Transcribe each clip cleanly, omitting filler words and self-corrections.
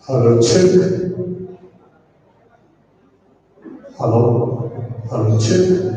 Hello, check. Hello. Hello, check.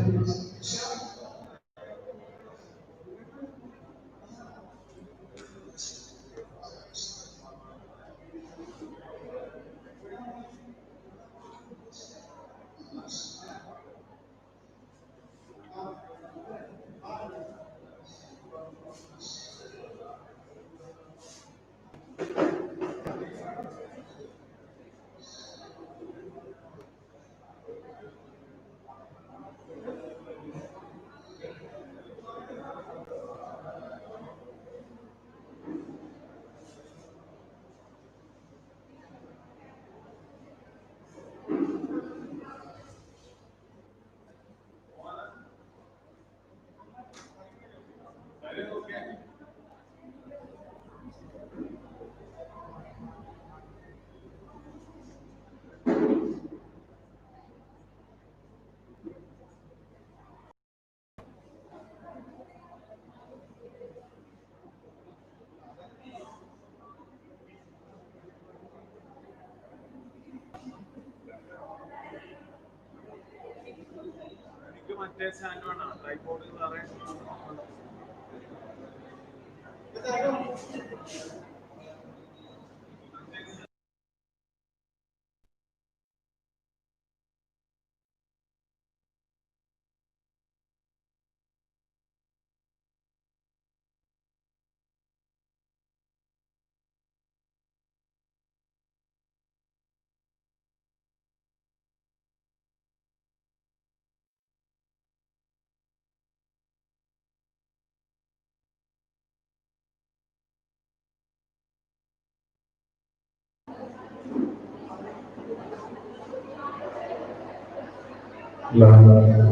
Hello.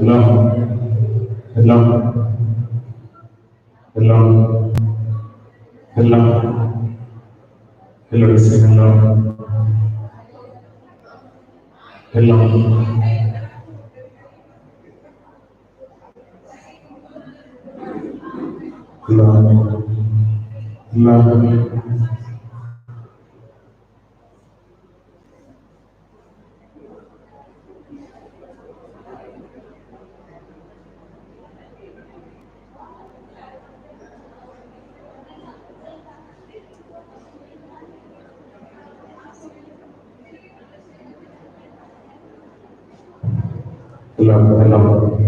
Hello. Hello. Hello. Hello, say hello. Hello. Hello. Hello. Hello. Hello.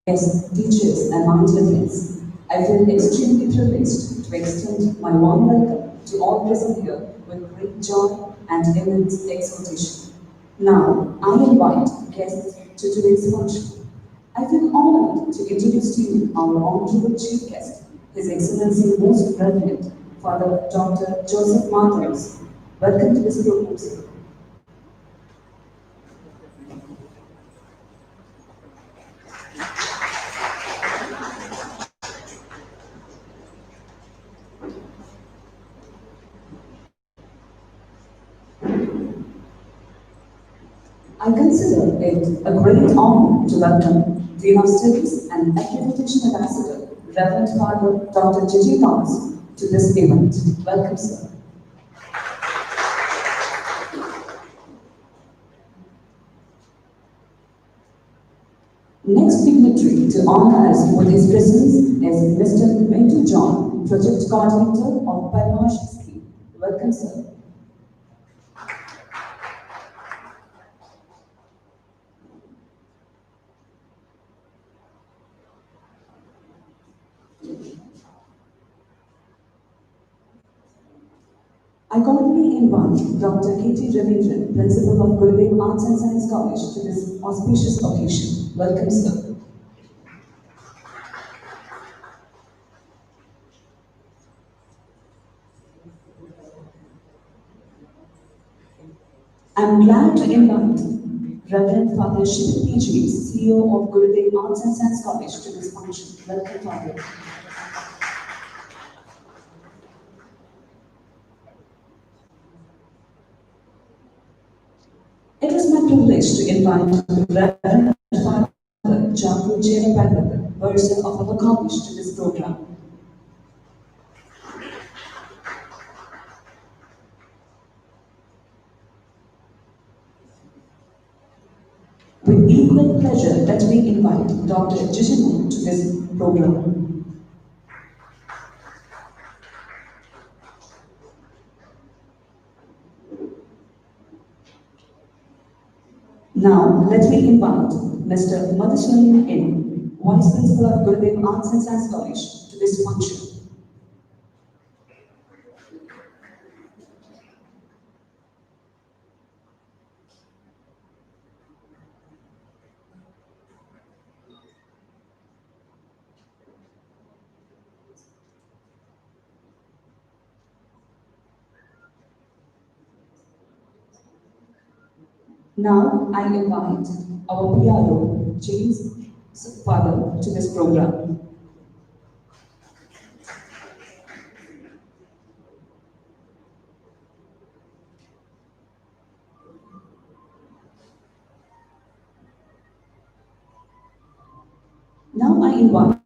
guests, teachers, and my dear friends. I feel extremely privileged to extend my warm welcome to all present here with great joy and immense exultation. Now, I invite guests to today's function. I feel honored to introduce to you our honorable chief guest, His Excellency Most Reverend Father Dr. Joseph Martins. Welcome to this program, sir. I consider it a great honor to welcome Dean of Studies and Accreditation Ambassador, Reverend Father Dr. Gigi Thomas, to this event. Welcome, sir. Next dignitary to honor us with his presence is Mr. Mintu John, Project Coordinator of Parmash Scheme. Welcome, sir. I cordially invite Dr. K.T. Rabindranath, Principal of Gurudev Arts and Science College, to this auspicious occasion. Welcome, sir. I'm glad to invite Reverend Father Shiv PG, CEO of Gurudev Arts and Science College, to this function. Welcome, Father. It is my privilege to invite Reverend Father Jaku Cherapalwada, person of our college, to this program. With equal pleasure, let me invite Dr. Jijimu to this program. Now, let me invite Mr. Madhuswaran N., Vice Principal of Gurudev Arts and Science College, to this function. Now, I invite our PRO, James Father, to this program. Now I invite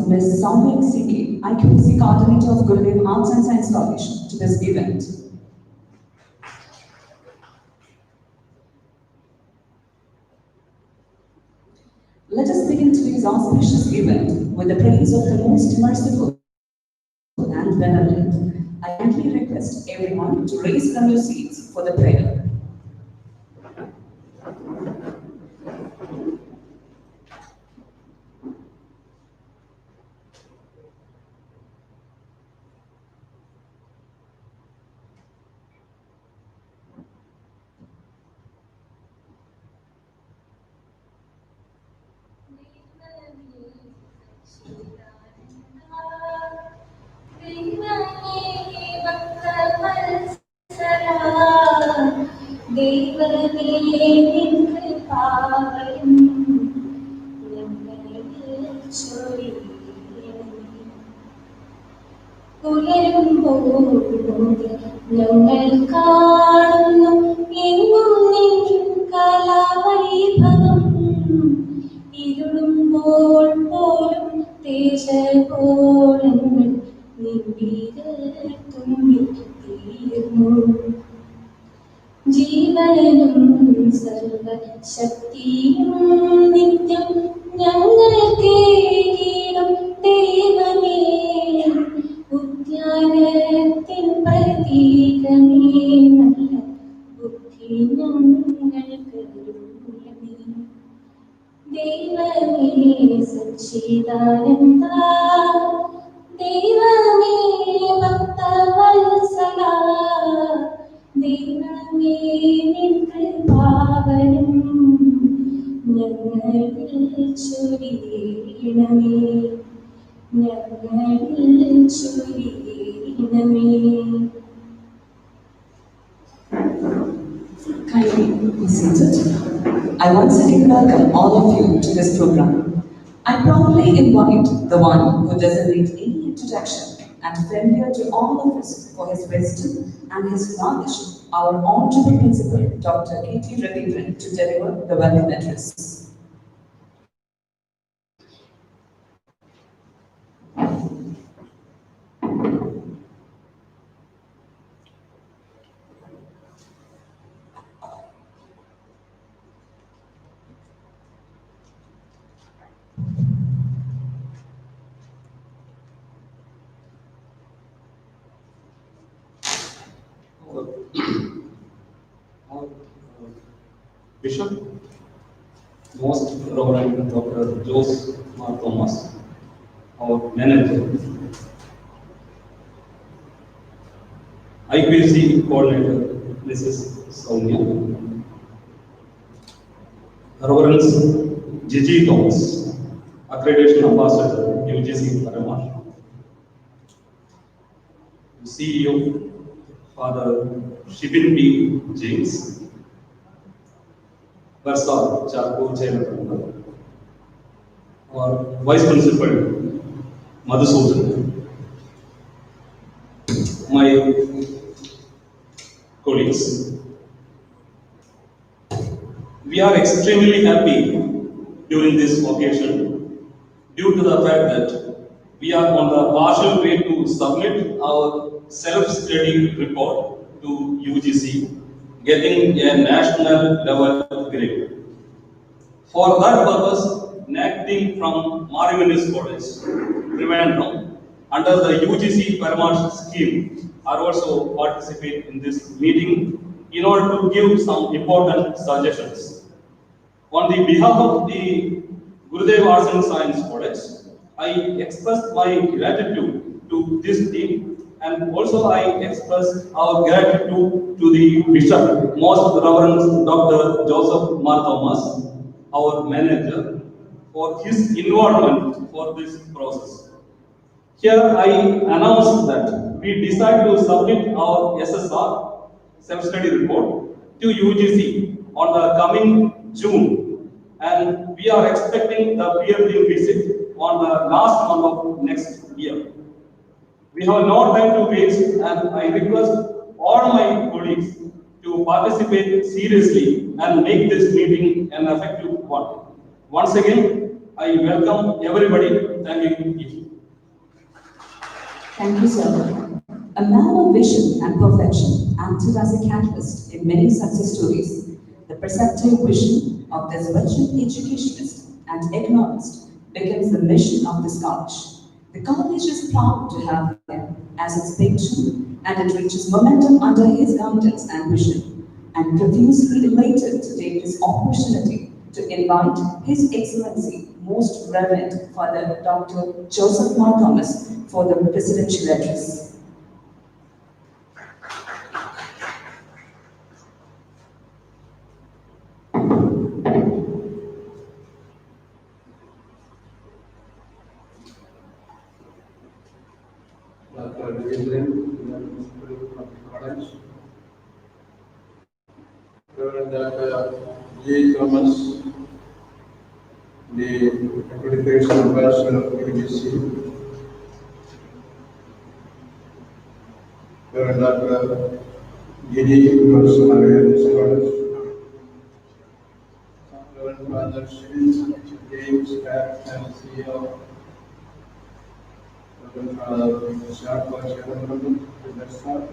Ms. Soumya C.K., IQC Coordinator of Gurudev Arts and Science College, to this event. Let us begin today's auspicious event with the praise of the most merciful and benevolent. I kindly request everyone to raise from your seats for the prayer. ഞങ്ങൾ കാണുന്നു എങ്ങും നിൻ കലാവൈഭവം ഇരുളുമ്പോൾ പോലും ദേശകോളങ്ങൾ തുമ്പി തീർന്നു ജീവനും സർവശക്തിയും നിത്യം ഞങ്ങൾ കേടും ദൈവമേ ഉദ്യാനത്തിൻ പ്രതീകമേ നല്ല ബുദ്ധി ഞങ്ങൾക്ക് ദൈവമേ സച്ച സച്ചിദാനന്ദ ദൈവമേ ഭക്തവത്സല ദൈവമേ നിൻ കൃപാവരം ഞങ്ങളിൽ ചൊരിയണമേ ഞങ്ങളിൽ ചൊരിയണമേ. Kindly be seated. I once again welcome all of you to this program. I proudly invite the one who doesn't need any introduction and familiar to all of us for his wisdom and his knowledge, our honorable principal, Dr. K.T. Rabindranath, to deliver the welcome address. Our Bishop, Most Reverend Dr. Joseph Thomas, our manager, IPC coordinator, Mrs. Soumya, Reverend Gigi Thomas, accreditation ambassador, UGC Paramar, CEO, Father Shibin P. James, Versa Charco Chairman, or Vice Principal Madhusudan, my colleagues. We are extremely happy during this occasion due to the fact that we are on the partial way to submit our self-study report to UGC, getting a national level grade. For that purpose, NAC team from Marimanis College, Trivandrum, under the UGC Paramount scheme, are also participate in this meeting in order to give some important suggestions. On the behalf of the Gurudev Arts and Science College, I express my gratitude to this team, and also I express our gratitude to the Bishop, Most Reverend Dr. Joseph Thomas, our manager, for his involvement for this process. Here I announce that we decide to submit our SSR, self-study report, to UGC on the coming June, and we are expecting the peer review visit on the last month of next year. We have no time to waste, and I request all my colleagues to participate seriously and make this meeting an effective one. Once again, I welcome everybody. Thank you. Thank you, sir. A man of vision and perfection acted as a catalyst in many success stories. The perceptive vision of this veteran educationist and economist becomes the mission of this college. The college is proud to have him as its patron, and it reaches momentum under his guidance and vision. I'm profusely elated to take this opportunity to invite His Excellency, Most Reverend Father Dr. Joseph Thomas for the presidential address. Dr. Rabindranath, Principal of the College, Reverend Dr. J. Thomas, the Accreditation Ambassador of UGC, Reverend Dr. Gidi Thomas, College, Reverend Father Shibin James, and CEO, Reverend Father Charco Chairman, Versa,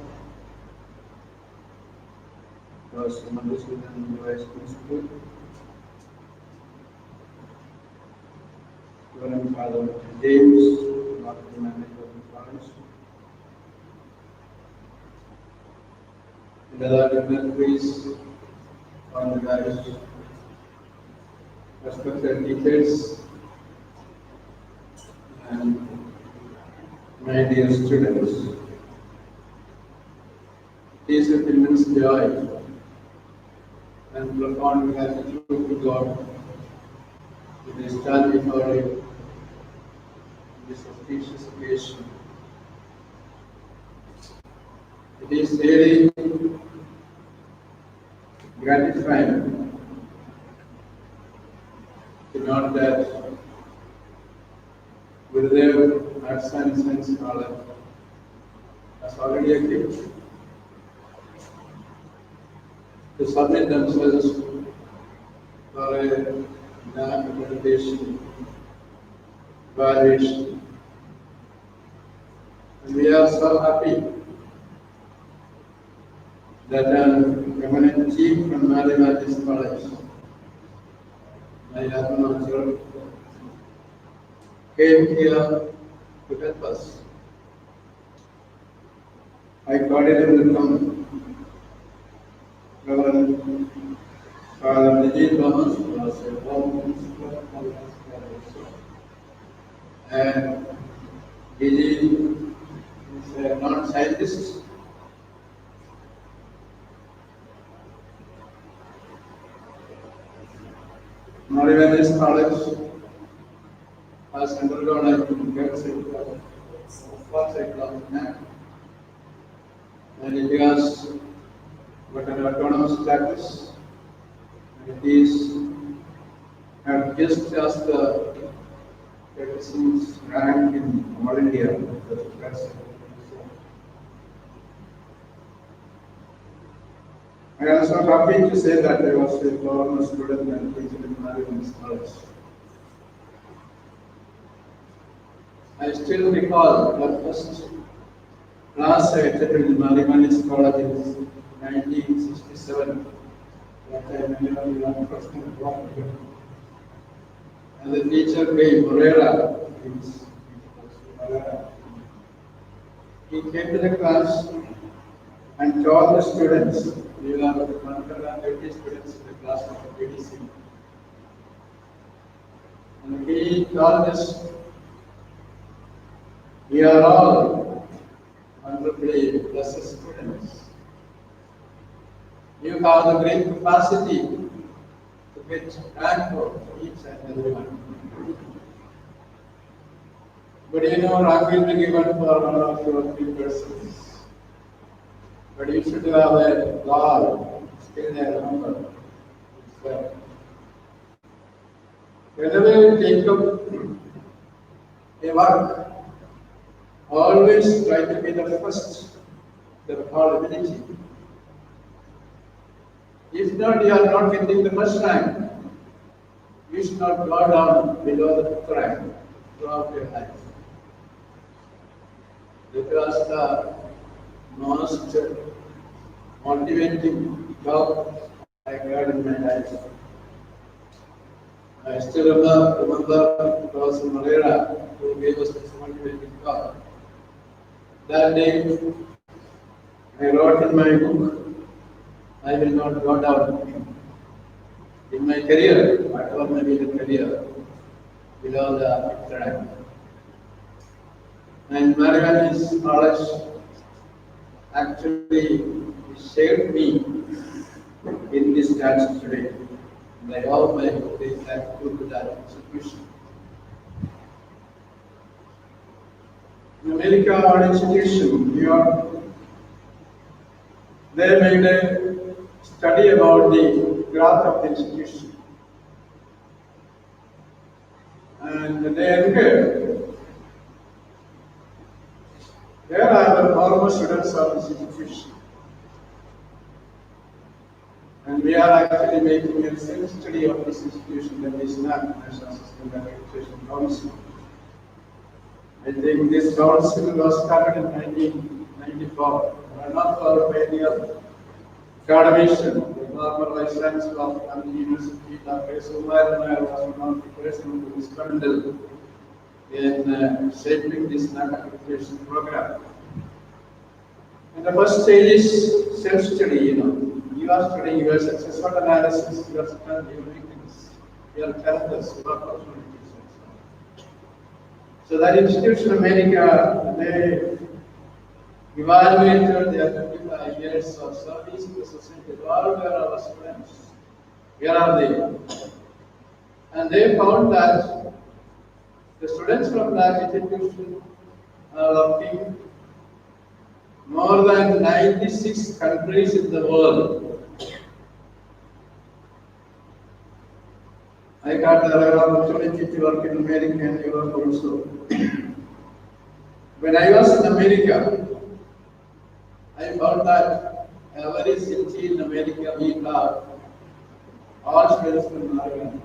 First Madhusudan, Vice Principal, Reverend Father James, Marketing Manager of the College, and other dignitaries on the various respected teachers, and my dear students. It is with immense joy and profound gratitude to God that I stand before you on this auspicious occasion. It is really gratifying to note that Gurudev Arts and Science College has already agreed to submit themselves for a NAAC accreditation evaluation. And we are so happy that an eminent chief from Mathematics College, my Rabindranath, came here to help us. I cordially welcome Reverend Father Vijay Thomas, who was a former principal of Mathematics College, and Vijay is a non-scientist. Mathematics College has undergone a great cycle of NAAC, and it has got an autonomous status, and it is just as the 36th rank in all India. I am also happy to say that I was a former student and teacher in Mathematics College. I still recall the first class I attended in Mathematics College in 1967. That time I never learned first and wrong. And the teacher came, Morera. He came to the class and told the students, we were 130 students in the class of PDC. And he told us, we are all wonderfully blessed students. You have the great capacity to get rank for each and every one. But you know, rank will be given for 1 or 2 or 3 persons. But you should have a goal, still a number. Whenever you take up a work, always try to be the first, the probability. If not, you are not getting the first rank. You should not go down below the fifth rank throughout your life. That was the most motivating job I got in my life. I still remember it was Morera who gave us this motivating job. That day, I wrote in my book, I will not go down in my career, whatever may be the career, below the fifth rank. And Mathematics College actually shaped me in this status today. And I hope my book is thankful to that institution. In America, our institution, New York, they made a study about the growth of the institution. And they enquired, where are the former students of this institution? And we are actually making a self-study of this institution, that is NAAC, National System Accreditation Council. I think this council was started in 1994. One of our pioneer academician, the former Vice Chancellor of London University, Dr. Sumaran, was one of the persons who was instrumental in shaping this NAAC accreditation program. And the first stage is self-study, You are studying your success, what analysis, your strength, your weakness, your challenges, your opportunities. So that institution America, they evaluated their 25 years of service to the society. All were our students. Where are they? And they found that the students from that institution are working more than 96 countries in the world. I got the opportunity to work in America and Europe also. When I was in America, I found that every city in America we have all students from Ireland.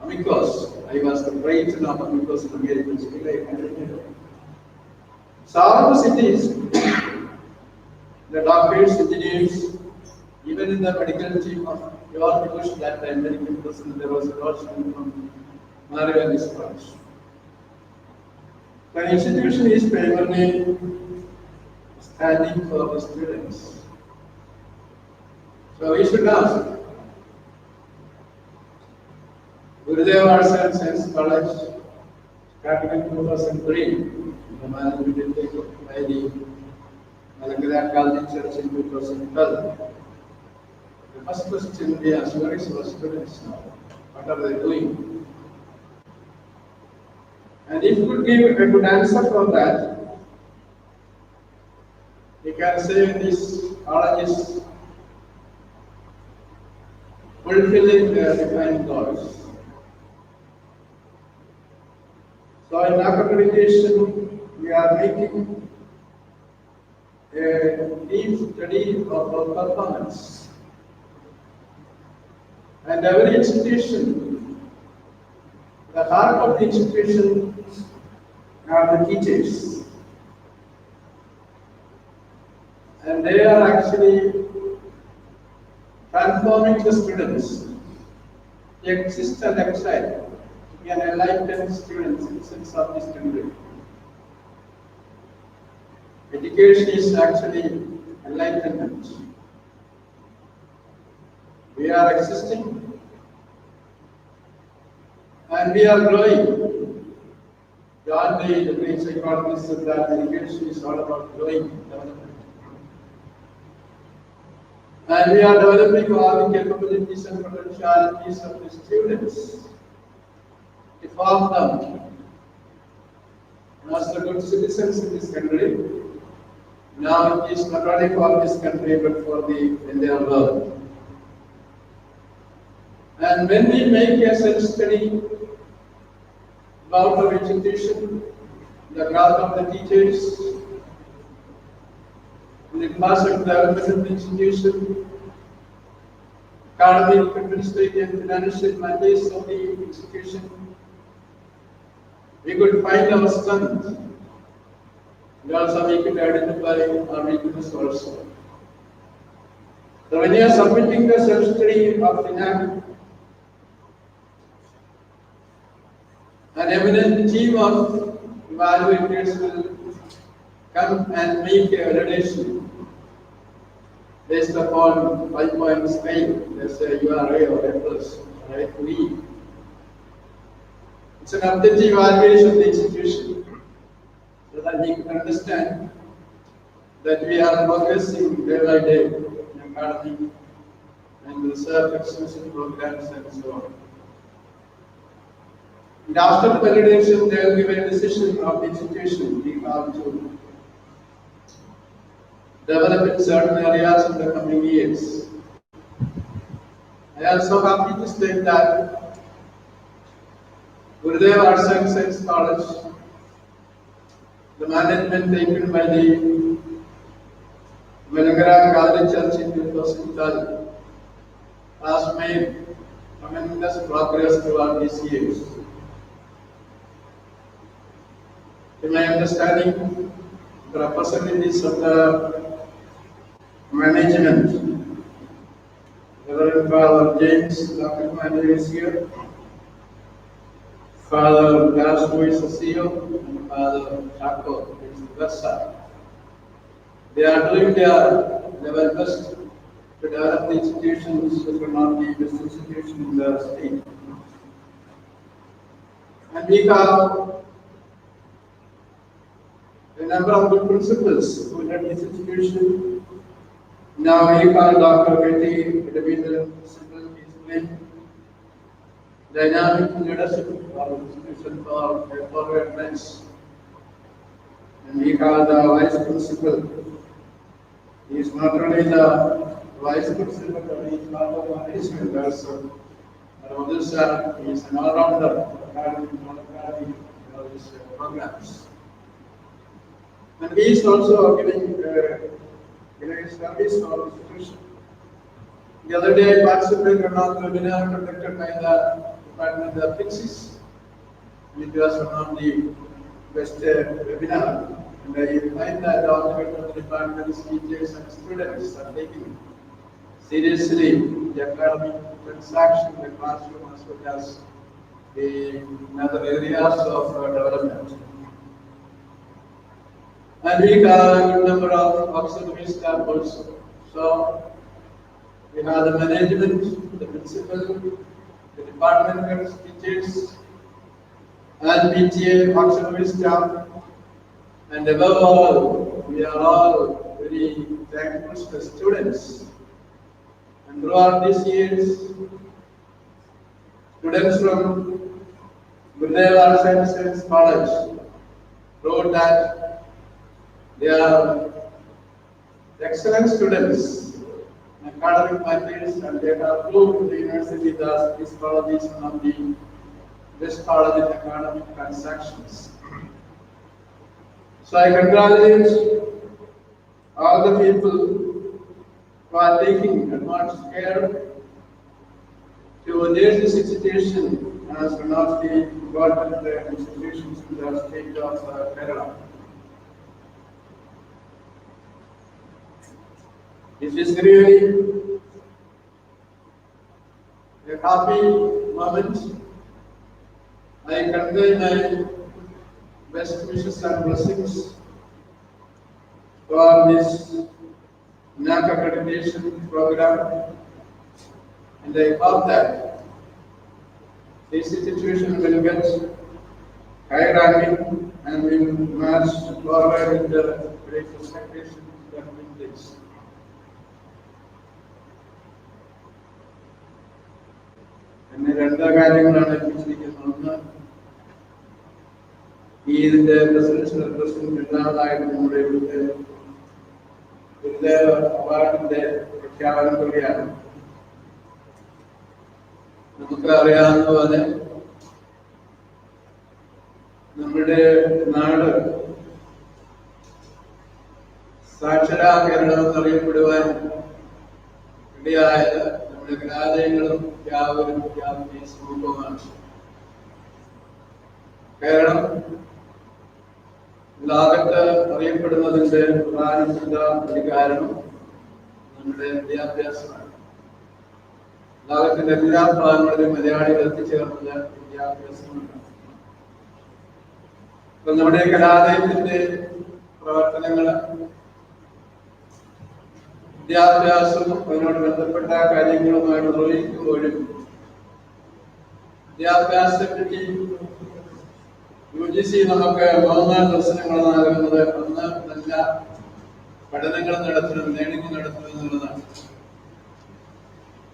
Amicus, I was the president of Amicus in America. Still I continue. So all the cities, the doctors, engineers, even in the medical team of your Bush that time, American president, there was a lot from Mario and his branch. The institution is primarily standing for the students. So we should ask, Gurudev Arts and Science College started in 2003. The management did take up by the Malankara College Church in 2012. The first question we asked, where is our students now? What are they doing? And if you could give a good answer for that, you can say this college is fulfilling their defined goals. So in accreditation, we are making a deep study of our performance. And every institution, the heart of the institution are the teachers. And they are actually transforming the students. They exist and excel. To be an enlightened student in the sense of this country. Education is actually enlightenment. We are existing and we are growing. John Day, the great psychologist, said that education is all about growing, development. And we are developing all the capabilities and potentialities of the students to form them as the good citizens in this country. Now it is not only for this country but for the entire world. And when we make a self-study about our institution, the growth of the teachers, the classic development of the institution, academic, administrative, and financial matters of the institution, we could find our strength. We also we could identify our weakness also. So when you are submitting the self-study of FINAC, an eminent team of evaluators will come and make a validation based upon 5-point scale. They say you are A or A plus, right? B. It's an objective evaluation of the institution so that we can understand that we are progressing day by day in academic and research extension programs and so on. And after the validation, they will give a decision of the institution. We have to develop in certain areas in the coming years. I am so happy to state that Gurudev Arts and Science College, the management taken by the Malankara College Church in 2012 has made tremendous progress throughout these years. In my understanding, the representatives of the management, Reverend Father James, Dr. Manager is here, Father Das is the CEO, and Father Tagore is the Versa. They are doing their level best to develop the institutions which will not be best institution in the state. And we have a number of good principals who led this institution. Now we have Dr. Betty, Rabindranath principal, is playing dynamic leadership of institution for forward friends. And we have the vice principal. He is not only the vice principal, but he is part of the management also. Others are, he is an all-rounder regarding all these programs. And he is also giving service for the institution. The other day I participated in one of the webinar conducted by the Department of Physics. It was one of the best webinar. And I find that all the department's teachers and students are taking seriously the academic transaction in the classroom as well as the other areas of development. And we have a good number of auxiliary staff also. So we have the management, the principal, the department heads, teachers, and PTA auxiliary staff. And above all, we are all very thankful to the students. And throughout these years, students from Gurudev Arts and Science College wrote that they are excellent students in academic matters, and they have proved to the university that this college is one of the best college in academic transactions. So I congratulate all the people who are taking advanced care to lead this institution as one of the important institutions in the state of Kerala. It is really a happy moment. I convey my best wishes and blessings for this NAC accreditation program, and I hope that this institution will get high ranking and will march forward in the great expectations that we place. And രണ്ട് കാര്യങ്ങളാണ് ഏൽപ്പിച്ചിരിക്കുന്നത്. ഇതിന്റെ presidential president രണ്ടാമതായിട്ട് നമ്മുടെ ഇവിടുത്തെ ഗുരുദേവ അവാർഡിന്റെ പ്രഖ്യാപനം കൂടിയാണ്. നമുക്ക് അറിയാവുന്ന പോലെ നമ്മുടെ നാട് സാക്ഷരാ കേരളം എന്നറിയപ്പെടുവാൻ ഇടയായത് നമ്മുടെ ഗ്രാമങ്ങളും ഗ്രാമീണ സമൂഹമാണ്. കേരളം ലോകത്ത് അറിയപ്പെടുന്നതിന്റെ പ്രധാനപ്പെട്ട ഒരു കാരണം നമ്മുടെ വിദ്യാഭ്യാസമാണ്. ലോകത്തിന്റെ എല്ലാ ഭാഗങ്ങളിലും മലയാളികൾ എത്തിച്ചേർന്നത് വിദ്യാഭ്യാസമാണ്. ഇപ്പൊ നമ്മുടെ കലാലയത്തിന്റെ പ്രവർത്തനങ്ങള് വിദ്യാഭ്യാസവും അതിനോട് ബന്ധപ്പെട്ട കാര്യങ്ങളുമായി നിർവഹിക്കുമ്പോഴും വിദ്യാഭ്യാസത്തെപ്പറ്റി UGC നമുക്ക് 3 ദർശനങ്ങൾ നൽകുന്നത് ഒന്ന് നല്ല പഠനങ്ങൾ നടത്തണം, ലേണിംഗ് നടത്തണം എന്നുള്ളതാണ്.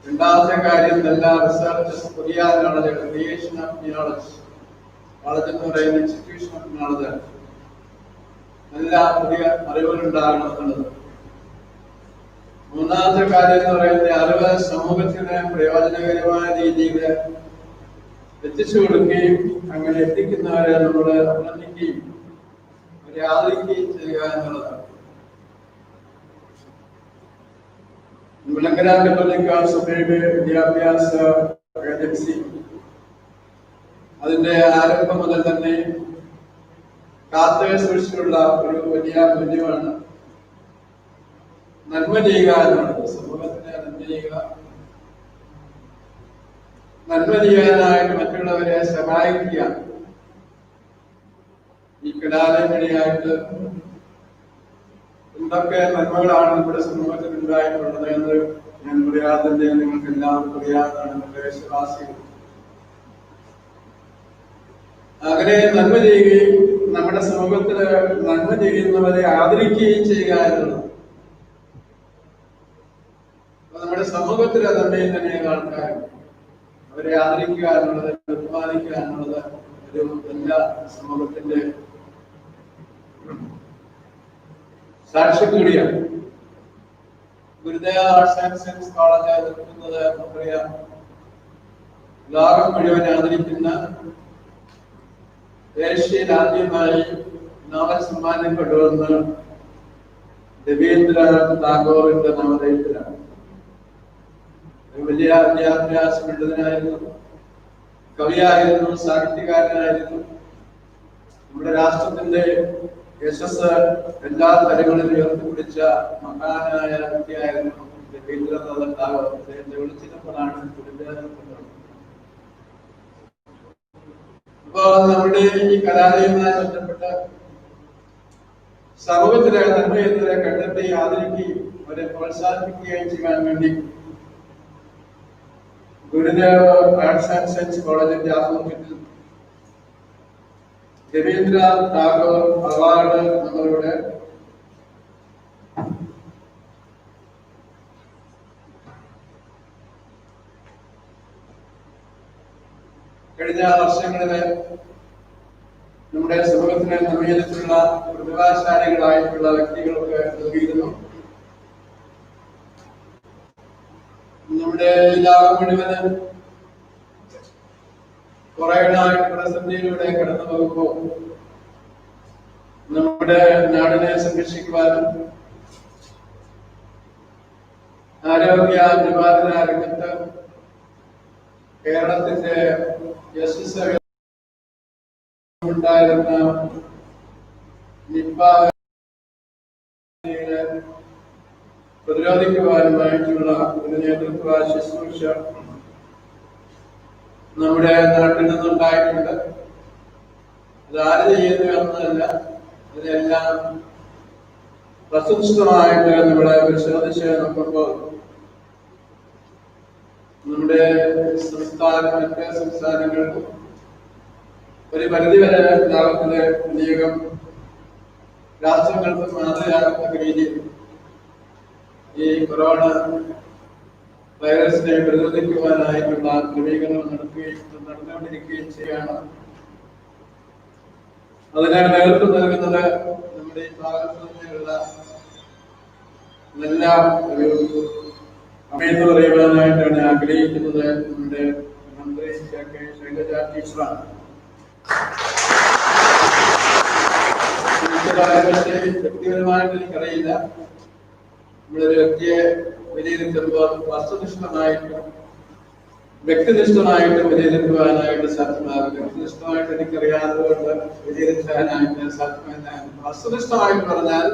രണ്ടാമത്തെ കാര്യം നല്ല റിസർച്ച്, പുതിയ knowledge, creation of knowledge. College എന്ന് പറയുന്ന ഇൻസ്റ്റിറ്റ്യൂഷൻ ഓഫ് നോളജ്, നല്ല പുതിയ അറിവുകൾ ഉണ്ടാകണം എന്നുള്ളത്. മൂന്നാമത്തെ കാര്യം എന്ന് പറയുന്നത് അറിവ് സമൂഹത്തിന് പ്രയോജനകരമായ രീതിയിൽ എത്തിച്ചു കൊടുക്കുകയും അങ്ങനെ എത്തിക്കുന്നവരെ നമ്മൾ അഭിനന്ദിക്കുകയും അവരെ ആദരിക്കുകയും ചെയ്യുക എന്നുള്ളതാണ്. മുലങ്കര കത്തോലിക്ക സഭയുടെ വിദ്യാഭ്യാസ ഏജൻസി അതിന്റെ ആരംഭം മുതൽ തന്നെ കാത്തു സൂക്ഷിച്ചുള്ള ഒരു വലിയ മൂല്യമാണ് നന്മ ചെയ്യുക എന്നുള്ളത്. സമൂഹത്തിനെ നന്മ ചെയ്യുക, നന്മ ചെയ്യാനായിട്ട് മറ്റുള്ളവരെ സഹായിക്കുക. ഈ കലാലയം വഴിയായിട്ട് എന്തൊക്കെ നന്മകളാണ് നമ്മുടെ സമൂഹത്തിൽ ഉണ്ടായിട്ടുള്ളത് എന്ന് ഞാൻ പറയാതെ നിങ്ങൾക്ക് എല്ലാവർക്കും അറിയാവുന്നതാണ്. നമ്മുടെ വിശ്വാസികൾ അങ്ങനെ നന്മ ചെയ്യുകയും നമ്മുടെ സമൂഹത്തിന് നന്മ ചെയ്യുന്നവരെ ആദരിക്കുകയും ചെയ്യുക എന്നുള്ളത് നമ്മുടെ സമൂഹത്തിലെ നന്മയും തന്നെയാണ് ആൾക്കാർ അവരെ ആദരിക്കുക എന്നുള്ളത്, ബഹുമാനിക്കുക എന്നുള്ളത് ഒരു നല്ല സമൂഹത്തിന്റെ സാക്ഷ്യം കൂടിയാണ്. Gurudeva arts and science college നിൽക്കുന്നത് നമുക്കറിയാം, ലോകം മുഴുവൻ ആദരിക്കുന്ന ഏഷ്യയിൽ ആദ്യമായി നോബൽ സമ്മാനം കൊണ്ടുവന്ന രവീന്ദ്രനാഥ് ടാഗോറിന്റെ നാമധേയത്തിലാണ്. വലിയ വിദ്യാഭ്യാസ പണ്ഡിതനായിരുന്നു, കവിയായിരുന്നു, സാഹിത്യകാരനായിരുന്നു. നമ്മുടെ രാഷ്ട്രത്തിന്റെ യശസ് എല്ലാ തലങ്ങളിലും ഉയർത്തിപ്പിടിച്ച മഹാനായ വ്യക്തിയായിരുന്നു രവീന്ദ്രനാഥ ടാഗോർ. അദ്ദേഹത്തെ വിളിച്ചിരുന്നപ്പോഴാണ് അപ്പോ നമ്മുടെ ഈ കലാലയവുമായി ബന്ധപ്പെട്ട സമൂഹത്തിലെ നന്മയെന്നവരെ കണ്ടെത്തി ആദരിക്കുകയും അവരെ പ്രോത്സാഹിപ്പിക്കുകയും ചെയ്യാൻ വേണ്ടി ഗുരുദേവ് ആർട്സ് ആൻഡ് സയൻസ് കോളേജിന്റെ ആഭിമുഖ്യത്തിൽ രവീന്ദ്രനാഥ് ടാഗോർ അവാർഡ് നമ്മളുടെ കഴിഞ്ഞ വർഷങ്ങളിലെ നമ്മുടെ സമൂഹത്തിലെ നവീനത്തിലുള്ള പ്രതിഭാശാലികളായിട്ടുള്ള വ്യക്തികൾക്ക് നൽകിയിരുന്നു. നമ്മുടെ ലോകം മുഴുവന് കുറേനായിട്ട് പ്രതിസന്ധിയിലൂടെ കടന്നു പോകുമ്പോൾ നമ്മുടെ നാടിനെ സംരക്ഷിക്കുവാനും ആരോഗ്യ പരിപാലന രംഗത്ത് കേരളത്തിന്റെ യശസ് ഉണ്ടായിരുന്ന നിപ്പ പ്രതിരോധിക്കുവാനുമായിട്ടുള്ള ഒരു നേതൃത്വ ശുശ്രൂഷ നമ്മുടെ നാട്ടിൽ നിന്നുണ്ടായിട്ടുണ്ട്. അത് ആര് ചെയ്യുന്നു എന്നതല്ല, അതിനെല്ലാം വസ്തുനിഷ്ഠമായിട്ട് നമ്മളെ പരിശോധിച്ച് നോക്കുമ്പോൾ നമ്മുടെ മറ്റ് സംസ്ഥാനങ്ങൾക്കും ഒരു പരിധിവരെ ലോകത്തിലെ അനേകം രാഷ്ട്രങ്ങൾക്കും മാതൃകയാകത്തക്ക രീതിയിൽ ഈ കൊറോണ വൈറസിനെ പ്രതിരോധിക്കുവാനായിട്ടുള്ള ക്രമീകരണം നടന്നുകൊണ്ടിരിക്കുകയും ചെയ്യാണ്. അതിനെ നേതൃത്വം നൽകുന്നത് നമ്മുടെ ഈ ഭാഗത്ത് നിന്നുള്ള നല്ല ഒരു അമയെന്ന് പറയുവാനായിട്ടാണ് ആഗ്രഹിക്കുന്നത് നമ്മുടെ മന്ത്രി ശൈലജ ടീച്ചറാണ്. വ്യക്തിപരമായിട്ട് എനിക്കറിയില്ല, നമ്മളൊരു വ്യക്തിയെ വിലയിരുത്തുമ്പോൾ വസ്തുനിഷ്ഠമായിട്ടും വ്യക്തിനിഷ്ഠമായിട്ടും വിലയിരുത്തുവാനായിട്ട് സാധ്യമാകും. വ്യക്തിനിഷ്ഠമായിട്ട് എനിക്കറിയാത്തതുകൊണ്ട് വിലയിരുത്താനായിട്ട് സാധ്യമല്ല. വസ്തുനിഷ്ഠമായിട്ട് പറഞ്ഞാൽ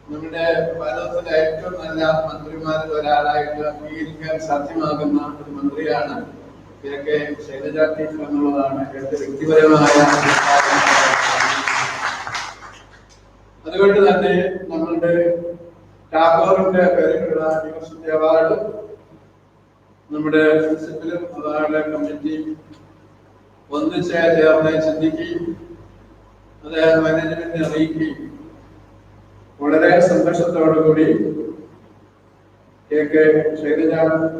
നമ്മുടെ ഭാരതത്തിലെ ഏറ്റവും നല്ല മന്ത്രിമാരിൽ ഒരാളായിട്ട് അംഗീകരിക്കാൻ സാധ്യമാകുന്ന ഒരു മന്ത്രിയാണ് കെ ശൈലജ ടീച്ചർ എന്നുള്ളതാണ് എന്റെ വ്യക്തിപരമായ. അതുകൊണ്ട് തന്നെ നമ്മളുടെ ടാഗോറിന്റെ പേരിലുള്ള യൂണിവേഴ്സിറ്റി അവാർഡ് നമ്മുടെ പ്രിൻസിപ്പലും അവാർഡ് കമ്മിറ്റി ഒന്നിച്ച് ചേർന്ന് ചിന്തിക്കുകയും അത് മാനേജ്മെന്റിനെ അറിയിക്കുകയും വളരെ സന്തോഷത്തോടുകൂടി കെ ശൈലജ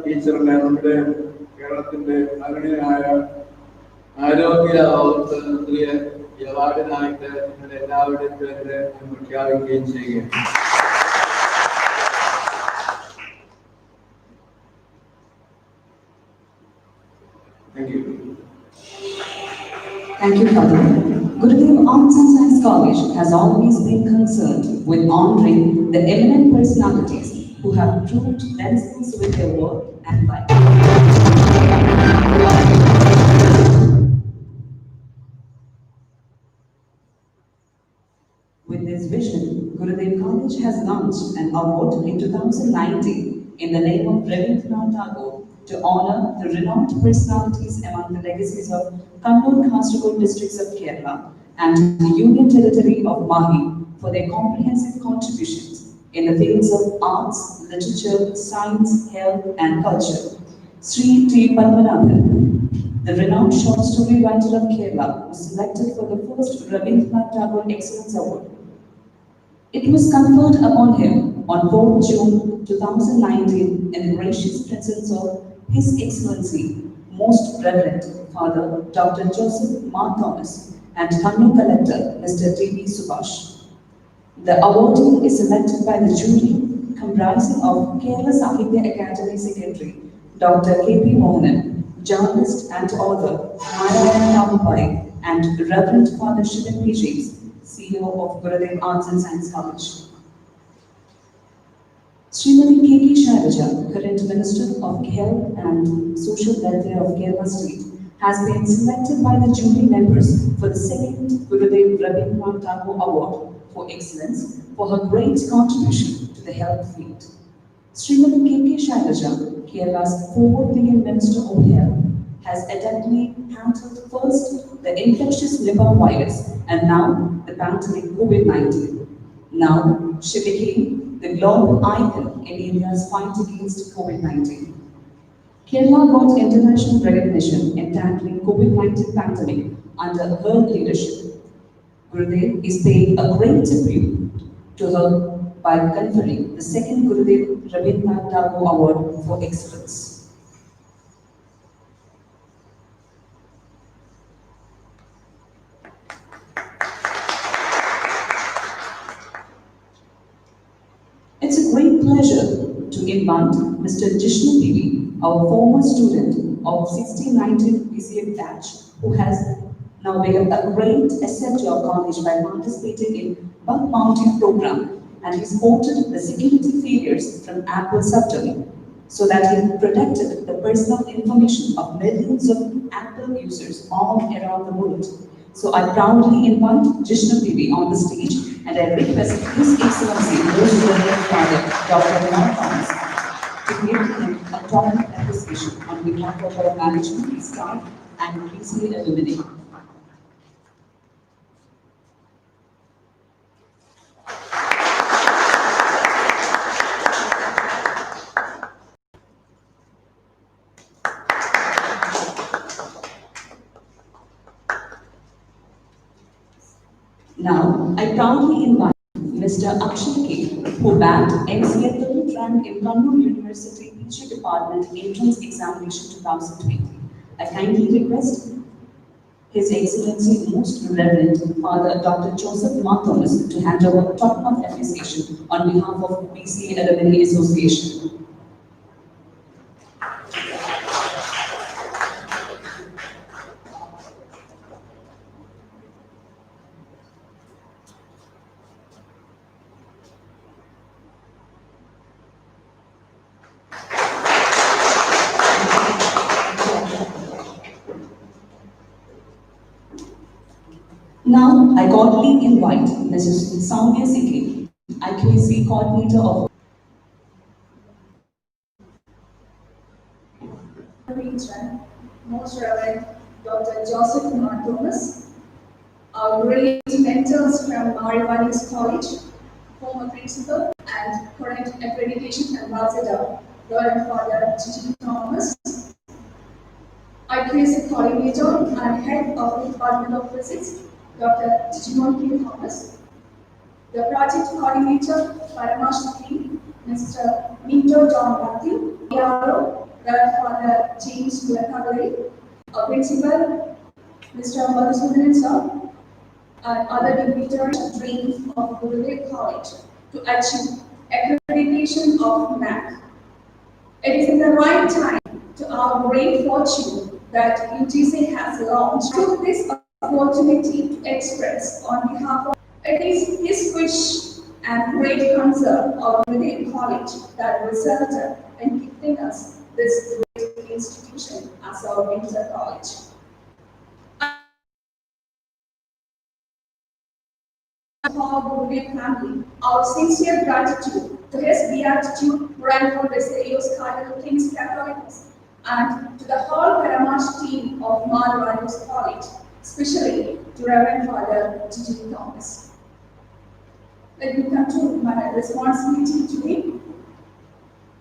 ടീച്ചറിനെ നമ്മുടെ കേരളത്തിന്റെ ആദരണീയനായ ആരോഗ്യ വകുപ്പ് മന്ത്രിയെ ഈ അവാർഡിനായിട്ട് നിങ്ങളുടെ എല്ലാവരുടെയും പേരിൽ പ്രഖ്യാപിക്കുകയും ചെയ്യുകയാണ്. Thank you. Thank you, Father. Gurudev Arts and Science College has always been concerned with honoring the eminent personalities who have proved themselves with their work and life. With this vision, Gurudev College has launched an award in 2019 in the name of Rabindranath Tagore to honor the renowned personalities among the legacies of Kannur Kasaragod districts of Kerala and the Union Territory of Mahi for their comprehensive contributions in the fields of arts, literature, science, health and culture. Sri T. Padmanabhan. The renowned short story writer of Kerala was selected for the first Rabindranath Tagore Excellence Award. It was conferred upon him on 4 June 2019 in the gracious presence of His Excellency, Most Reverend Father Dr. Joseph Mark Thomas and Kannur Collector Mr. D.B. Subhash. The awardee is selected by the jury comprising of Kerala Sahitya Academy Secretary Dr. K.P. Mohanan, journalist and author Narayana Ramupai, and Reverend Father Shivan P. James, CEO of Gurudev Arts and Science College. Srimati K.K. Shailaja, current Minister of Health and Social Welfare of Kerala State, has been selected by the jury members for the second Gurudev Rabindranath Tagore Award for Excellence for her great contribution to the health field. Srimati K.K. Shailaja, Kerala's forward-thinking Minister of Health, has adeptly handled first the infectious Nipah virus and now the pandemic COVID-19. Now, she became the global icon in India's fight against COVID-19. Kerala got international recognition in tackling COVID-19 pandemic under her leadership. Gurudev is paying a great tribute to her by conferring the second Gurudev Rabindranath Tagore Award for Excellence. It's a great pleasure to invite Mr. Jishnu Devi, our former student of 1619 BCA batch, who has now become a great asset to our college by participating in bug mounting program, and he supported the security failures from Apple subdomain so that he protected the personal information of millions of Apple users all around the world. So I proudly invite Jishnu Devi on the stage, and I request His Excellency, Most Reverend Father Dr. Mark Thomas, to give him a topic appreciation on behalf of our management, staff, and BCA alumni. Now, I proudly invite Mr. Akshay K, who bagged MCA 3rd rank in Kannur University PG Department Entrance Examination 2020. I kindly request His Excellency Most Reverend Father Dr. Joseph Mark Thomas to hand over top of appreciation on behalf of BCA Alumni Association. Now, I cordially invite Mrs. Soumya Sikhi, IQAC Coordinator of Region, Most Reverend Dr. Joseph Mark Thomas, our great mentors from Mariwani's College, former principal and current accreditation ambassador, Reverend Father G. Thomas, IQAC Coordinator and Head of the Department of Physics, Dr. Digimon K. Thomas, the Project Coordinator, Paramash Team, Mr. Minto John Matthew, PRO, Reverend Father James Tagore, our Principal, Mr. Madhusudan Sir, and other dignitaries dream of Gurudev College to achieve accreditation of NAC. It is in the right time to our great fortune that UGC has launched. Took this opportunity to express on behalf of it is his wish and great concern of Gurudev College that resulted in gifting us this great institution as our winter college. Our Gurudev family, our sincere gratitude to his beatitude Grandfather Beselios Cardinal King's Catholicus, and to the whole Paramash team of Mariwani's College, especially to Reverend Father G. Thomas. Let me come to my responsibility today.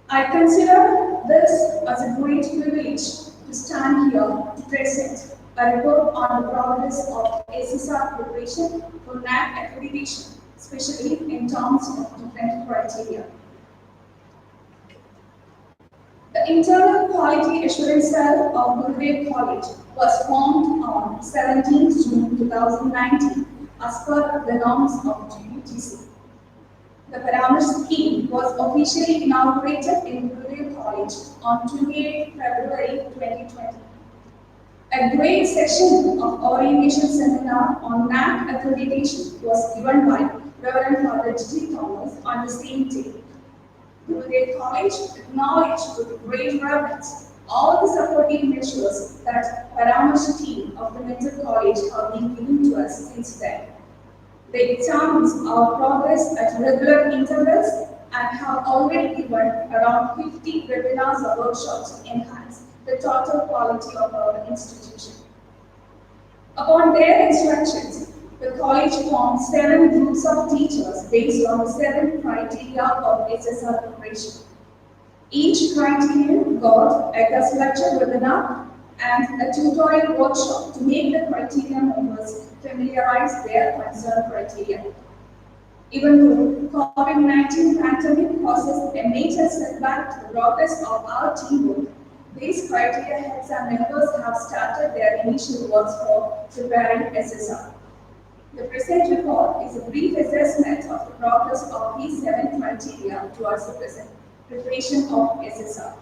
I consider this as a great privilege to stand here to present a report on the progress of SSR preparation for NAC accreditation, especially in terms of different criteria. The Internal Quality Assurance Cell of Gurudev College was formed on 17 June 2019 as per the norms of GUTC. The Paramesh scheme was officially inaugurated in Gurudev College on 28 February 2020. A great session of orientation seminar on NAC accreditation was given by Reverend Father G. Thomas on the same day. Gurudev College acknowledged with great reverence all the supportive measures that Paramesh team of the mental college have been giving to us since then. They examine our progress at regular intervals and have already given around 50 webinars or workshops to enhance the total quality of our institution. Upon their instructions, the college formed 7 groups of teachers based on the 7 criteria of SSR preparation. Each criterion got a guest lecture webinar and a tutorial workshop to make the criteria members familiarize their concerned criteria. Even though COVID-19 pandemic causes a major setback to the progress of our teamwork, these criteria helps our members have started their initial works for preparing SSR. The present report is a brief assessment of the progress of these 7 criteria towards the present preparation of SSR.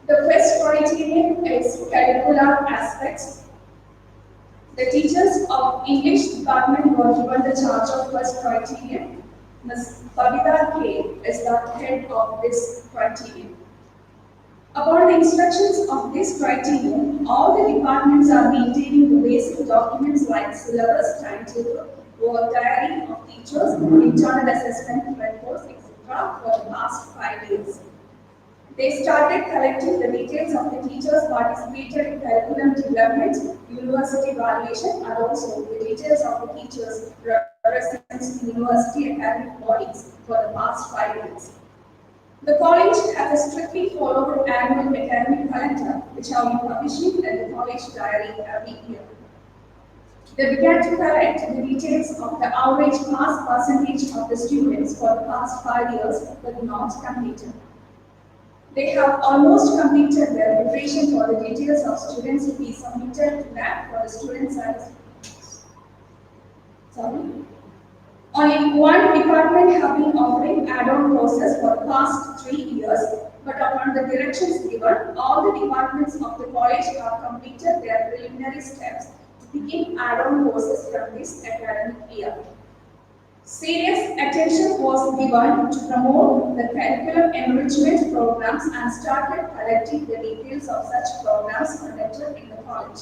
The first criterion is curricular aspects. The teachers of English department were given the charge of first criterion. Ms. Babita K. is the head of this criterion. Upon the instructions of this criterion, all the departments are maintaining the basic documents like syllabus, timetable, work diary of teachers, internal assessment reports, etc. for the past 5 years. They started collecting the details of the teachers participated in curriculum development, university evaluation, and also the details of the teachers represents university academic bodies for the past 5 years. The college has a strictly followed annual academic calendar, which have been publishing in the college diary every year. They began to collect the details of the average pass percentage of the students for the past 5 years, but not completed. They have almost completed their preparation for the details of students to be submitted to NAC for the student size. Only one department have been offering add-on courses for the past 3 years, but upon the directions given, all the departments of the college have completed their preliminary steps to begin add-on courses from this academic year. Serious attention was given to promote the curriculum enrichment programs and started collecting the details of such programs conducted in the college.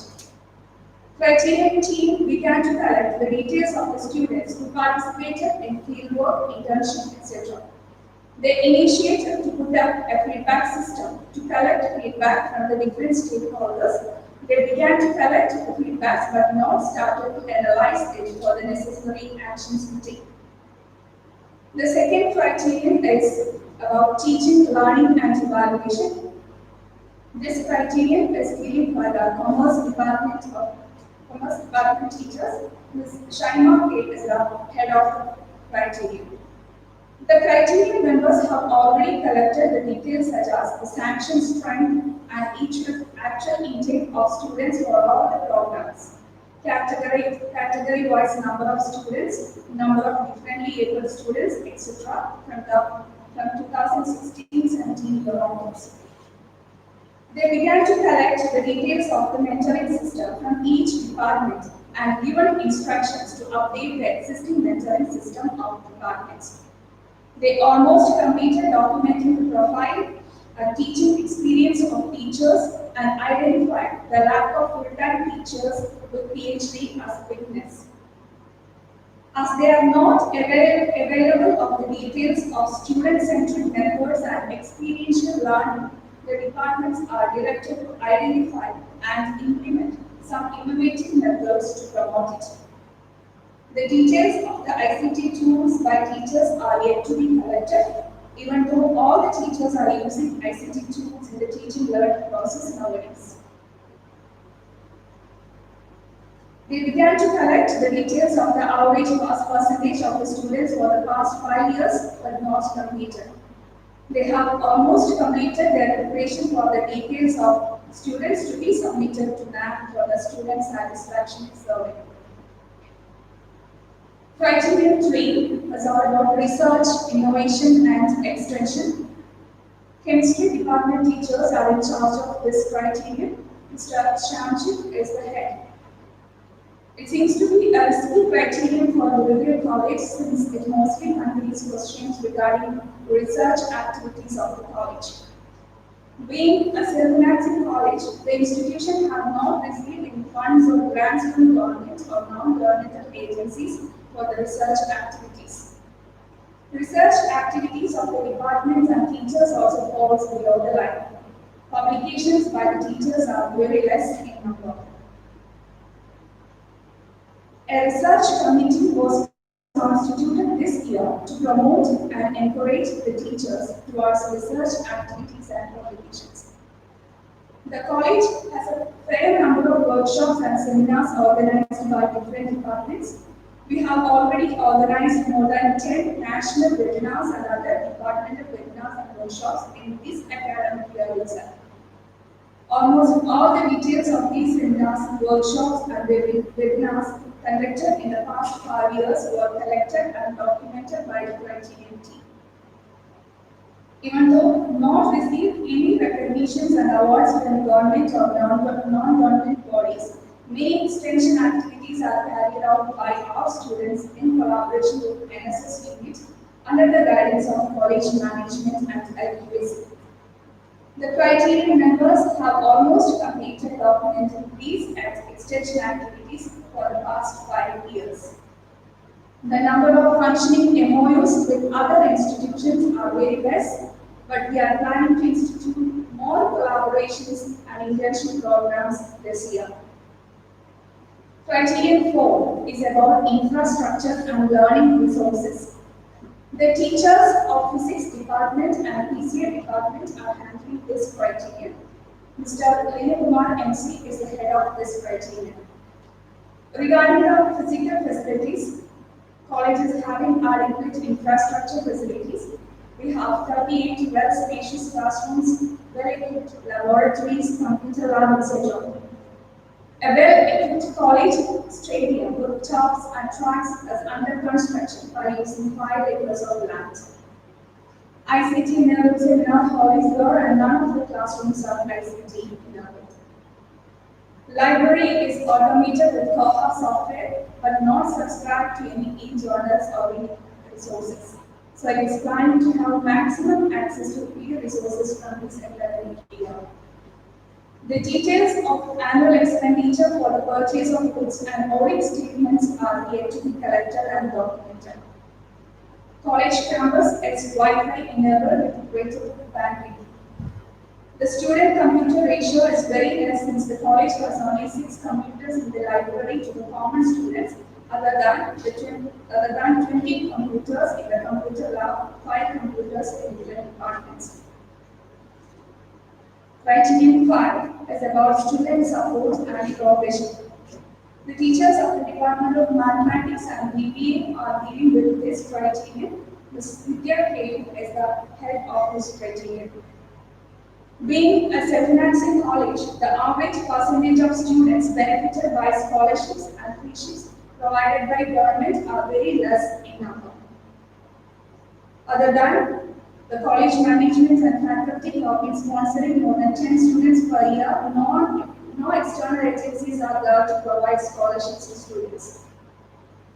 Criterion team began to collect the details of the students who participated in fieldwork, internship, etc. They initiated to put up a feedback system to collect feedback from the different stakeholders. They began to collect the feedbacks but not started to analyze it for the necessary actions to take. The second criterion is about teaching, learning, and evaluation. This criterion is given by the Commerce Department teachers. Ms. Shaima K. is the head of the criterion. The criterion members have already collected the details such as the sanction strength and each actual intake of students for all the programs, category-wise number of students, number of differently able students, etc. from 2016-17 year onwards. They began to collect the details of the mentoring system from each department and given instructions to update the existing mentoring system of departments. They almost completed documenting the profile and teaching experience of teachers and identified the lack of full-time teachers with PhD as a weakness. As they are not available of the details of student-centric methods and experiential learning, the departments are directed to identify and implement some innovative methods to promote it. The details of the ICT tools by teachers are yet to be collected. even though all the teachers are using ICT tools in the teaching learning process nowadays. We began to collect the details of the average pass percentage of the students for the past 5 years, but not completed. They have almost completed their preparation for the details of students to be submitted to NAC for the student satisfaction survey. Criterion 3 is all about research, innovation, and extension. Chemistry department teachers are in charge of this criterion. Mr. Shamjit is the head. It seems to be a risky criterion for the review college since it mostly contains questions regarding research activities of the college. Being a self-financing college, the institution have not received any funds or grants from government or non-governmental agencies for the research activities. Research activities of the departments and teachers also falls below the line. Publications by the teachers are very less in number. A research committee was constituted this year to promote and encourage the teachers towards research activities and publications. The college has a fair number of workshops and seminars organized by different departments. We have already organized more than 10 national webinars and other departmental webinars and workshops in this academic year itself. Almost all the details of these seminars, workshops, and webinars conducted in the past 5 years were collected and documented by the criterion team. Even though not received any recognitions and awards from government or non-government bodies, many extension activities are carried out by our students in collaboration with NSS unit under the guidance of college management and LQAC. The criterion members have almost completed documenting these extension activities for the past 5 years. The number of functioning MOUs with other institutions are very less, but we are planning to institute more collaborations and internship programs this year. Criterion 4 is about infrastructure and learning resources. The teachers of physics department and PCA department are handling this criterion. Mr. Lena Kumar MC is the head of this criterion. Regarding the physical facilities, college is having adequate infrastructure facilities. We have 38 well-spacious classrooms, well-equipped laboratories, computer lab, etc. A well-equipped college stadium with tops and tracks is under construction by using 5 acres of land. ICT enabled seminar hall is there and none of the classrooms are ICT enabled. Library is automated with Koha software but not subscribed to any e-journals or any resources. So it is planning to have maximum access to e-resources from this academic year. The details of annual expenditure for the purchase of goods and audit statements are yet to be collected and documented. College campus is Wi-Fi enabled with greater bandwidth. The student computer ratio is very less since the college has only 6 computers in the library to the common students, other than 20 computers in the computer lab, 5 computers in different departments. Criterion 5 is about student support and progression. The teachers of the Department of Mathematics and BBA are dealing with this criterion. Ms. Vidya K is the head of this criterion. Being a self-financing college, the average percentage of students benefited by scholarships and friendships provided by government are very less in number. Other than the college management and faculty have been sponsoring more than 10 students per year. No external agencies are there to provide scholarships to students.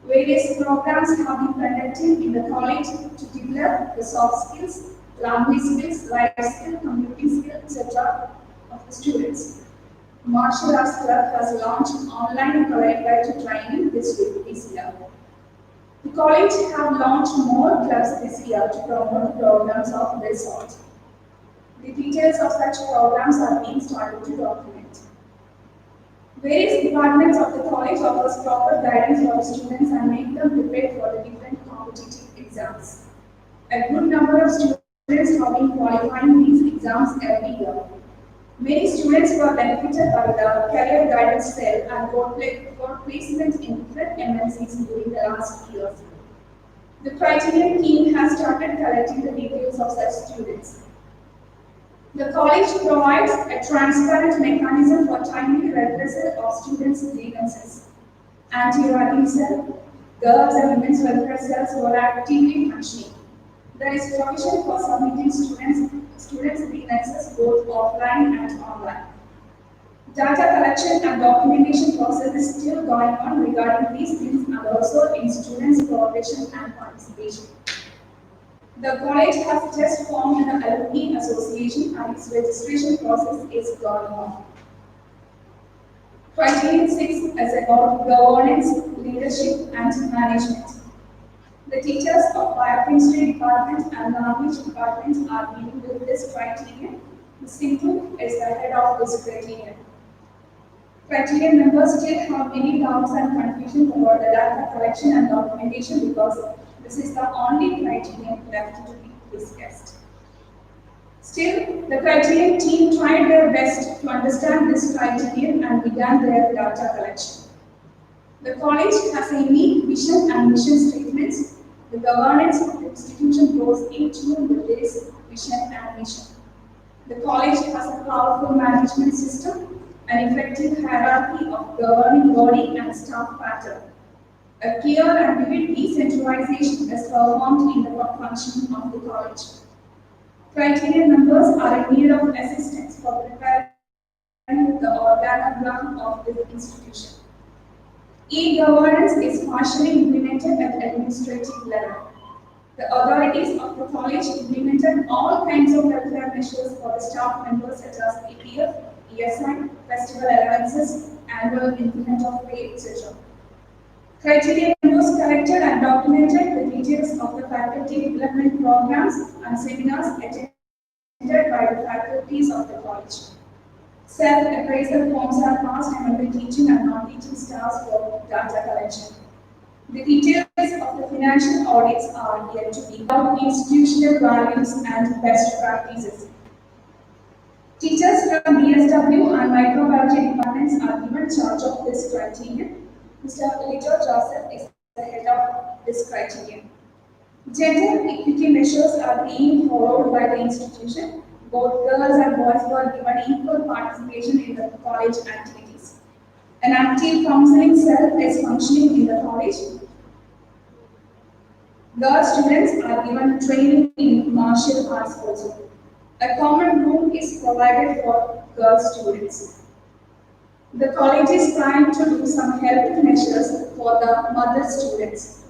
Various programs have been conducted in the college to develop the soft skills, language skills, life skills, computing skills, etc. of the students. Martial Arts Club has launched online choreography training this year. The college have launched more clubs this year to promote programs of this sort. The details of such programs are being started to document. Various departments of the college offers proper guidance for the students and make them prepared for the different competitive exams. A good number of students students have been qualifying these exams every year. Many students were benefited by the career guidance cell and got placement in different MNCs during the last years. The criterion team has started collecting the details of such students. The college provides a transparent mechanism for timely redressal of students' grievances. Anti-ragging cell, girls and women's welfare cells were actively functioning. There is provision for submitting students' grievances both offline and online. Data collection and documentation process is still going on regarding these things and also in students' cooperation and participation. The college has just formed an alumni association and its registration process is going on. Criterion 6 is about governance, leadership, and management. The teachers of biochemistry department and language department are dealing with this criterion. The Sindhu is the head of this criterion. Criterion members still have many doubts and confusion about the data collection and documentation because this is the only criterion left to be discussed. Still, the criterion team tried their best to understand this criterion and began their data collection. The college has a unique vision and mission statements. The governance of the institution goes in tune with this vision and mission. The college has a powerful management system, an effective hierarchy of governing body and staff pattern. A clear and vivid decentralization is performed in the functioning of the college. Criterion members are in need of assistance for preparing the organogram of the institution. E-governance is partially implemented at administrative level. The authorities of the college implemented all kinds of welfare measures for the staff members such as EPF, ESI, festival allowances, annual increment of pay, etc. Criteria was collected and documented the details of the faculty development programs and seminars attended by the faculties of the college. Self-appraisal forms are passed among the teaching and non-teaching staffs for data collection. The details of the financial audits are yet to be about institutional values and best practices. Teachers from BSW and microbiology departments are given charge of this criterion. Mr. Lito Joseph is the head of this criterion. Gender equity measures are being followed by the institution. Both girls and boys were given equal participation in the college activities. An active counseling cell is functioning in the college. Girl students are given training in martial arts also. A common room is provided for girl students. The college is planning to do some health measures for the mother students.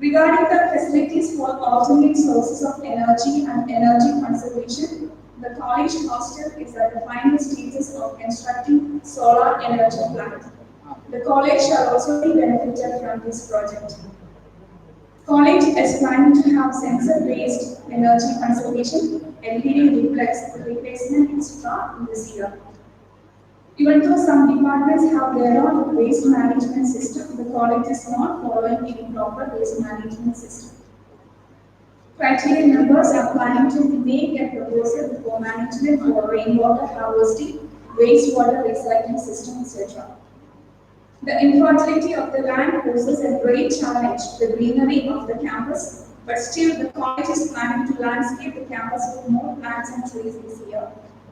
Regarding the facilities for alternate sources of energy and energy conservation, the college hostel is at the final stages of constructing solar energy plant. The college shall also be benefited from this project. College is planning to have sensor-based energy conservation, LED replacement, etc. in this year. Even though some departments have their own waste management system, the college is not following any proper waste management system. Criterion members are planning to make a proposal for management for rainwater harvesting, wastewater recycling system, etc. The infertility of the land poses a great challenge to the greenery of the campus, but still the college is planning to landscape the campus with more plants and trees this year.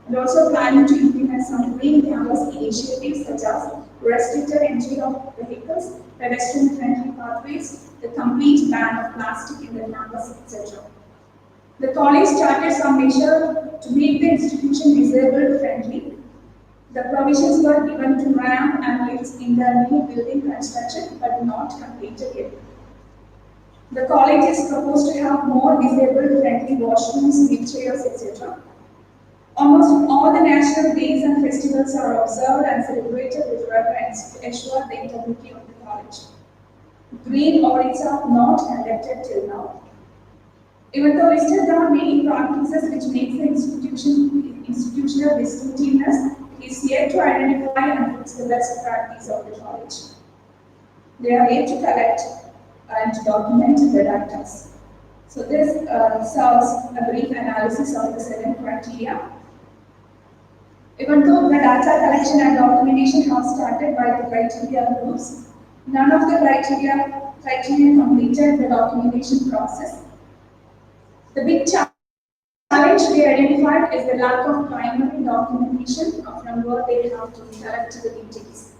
And also planning to implement some green campus initiatives such as restricted entry of vehicles, pedestrian-friendly pathways, the complete ban of plastic in the campus, etc. The college started some measure to make the institution disabled friendly. The provisions were given to ramp and lifts in the new building construction, but not completed yet. The college is proposed to have more disabled friendly washrooms, wheelchairs, etc. Almost all the national days and festivals are observed and celebrated with reverence to ensure the integrity of the college. Green audits are not conducted till now. Even though listed down many practices which makes the institutional distinctiveness, it is yet to identify and fix the best practice of the college. They are yet to collect and document the data. So this serves a brief analysis of the 7 criteria. Even though the data collection and documentation have started by the criteria groups, none of the criteria completed the documentation process. The big challenge we identified is the lack of primary documentation from where they have to collect the details.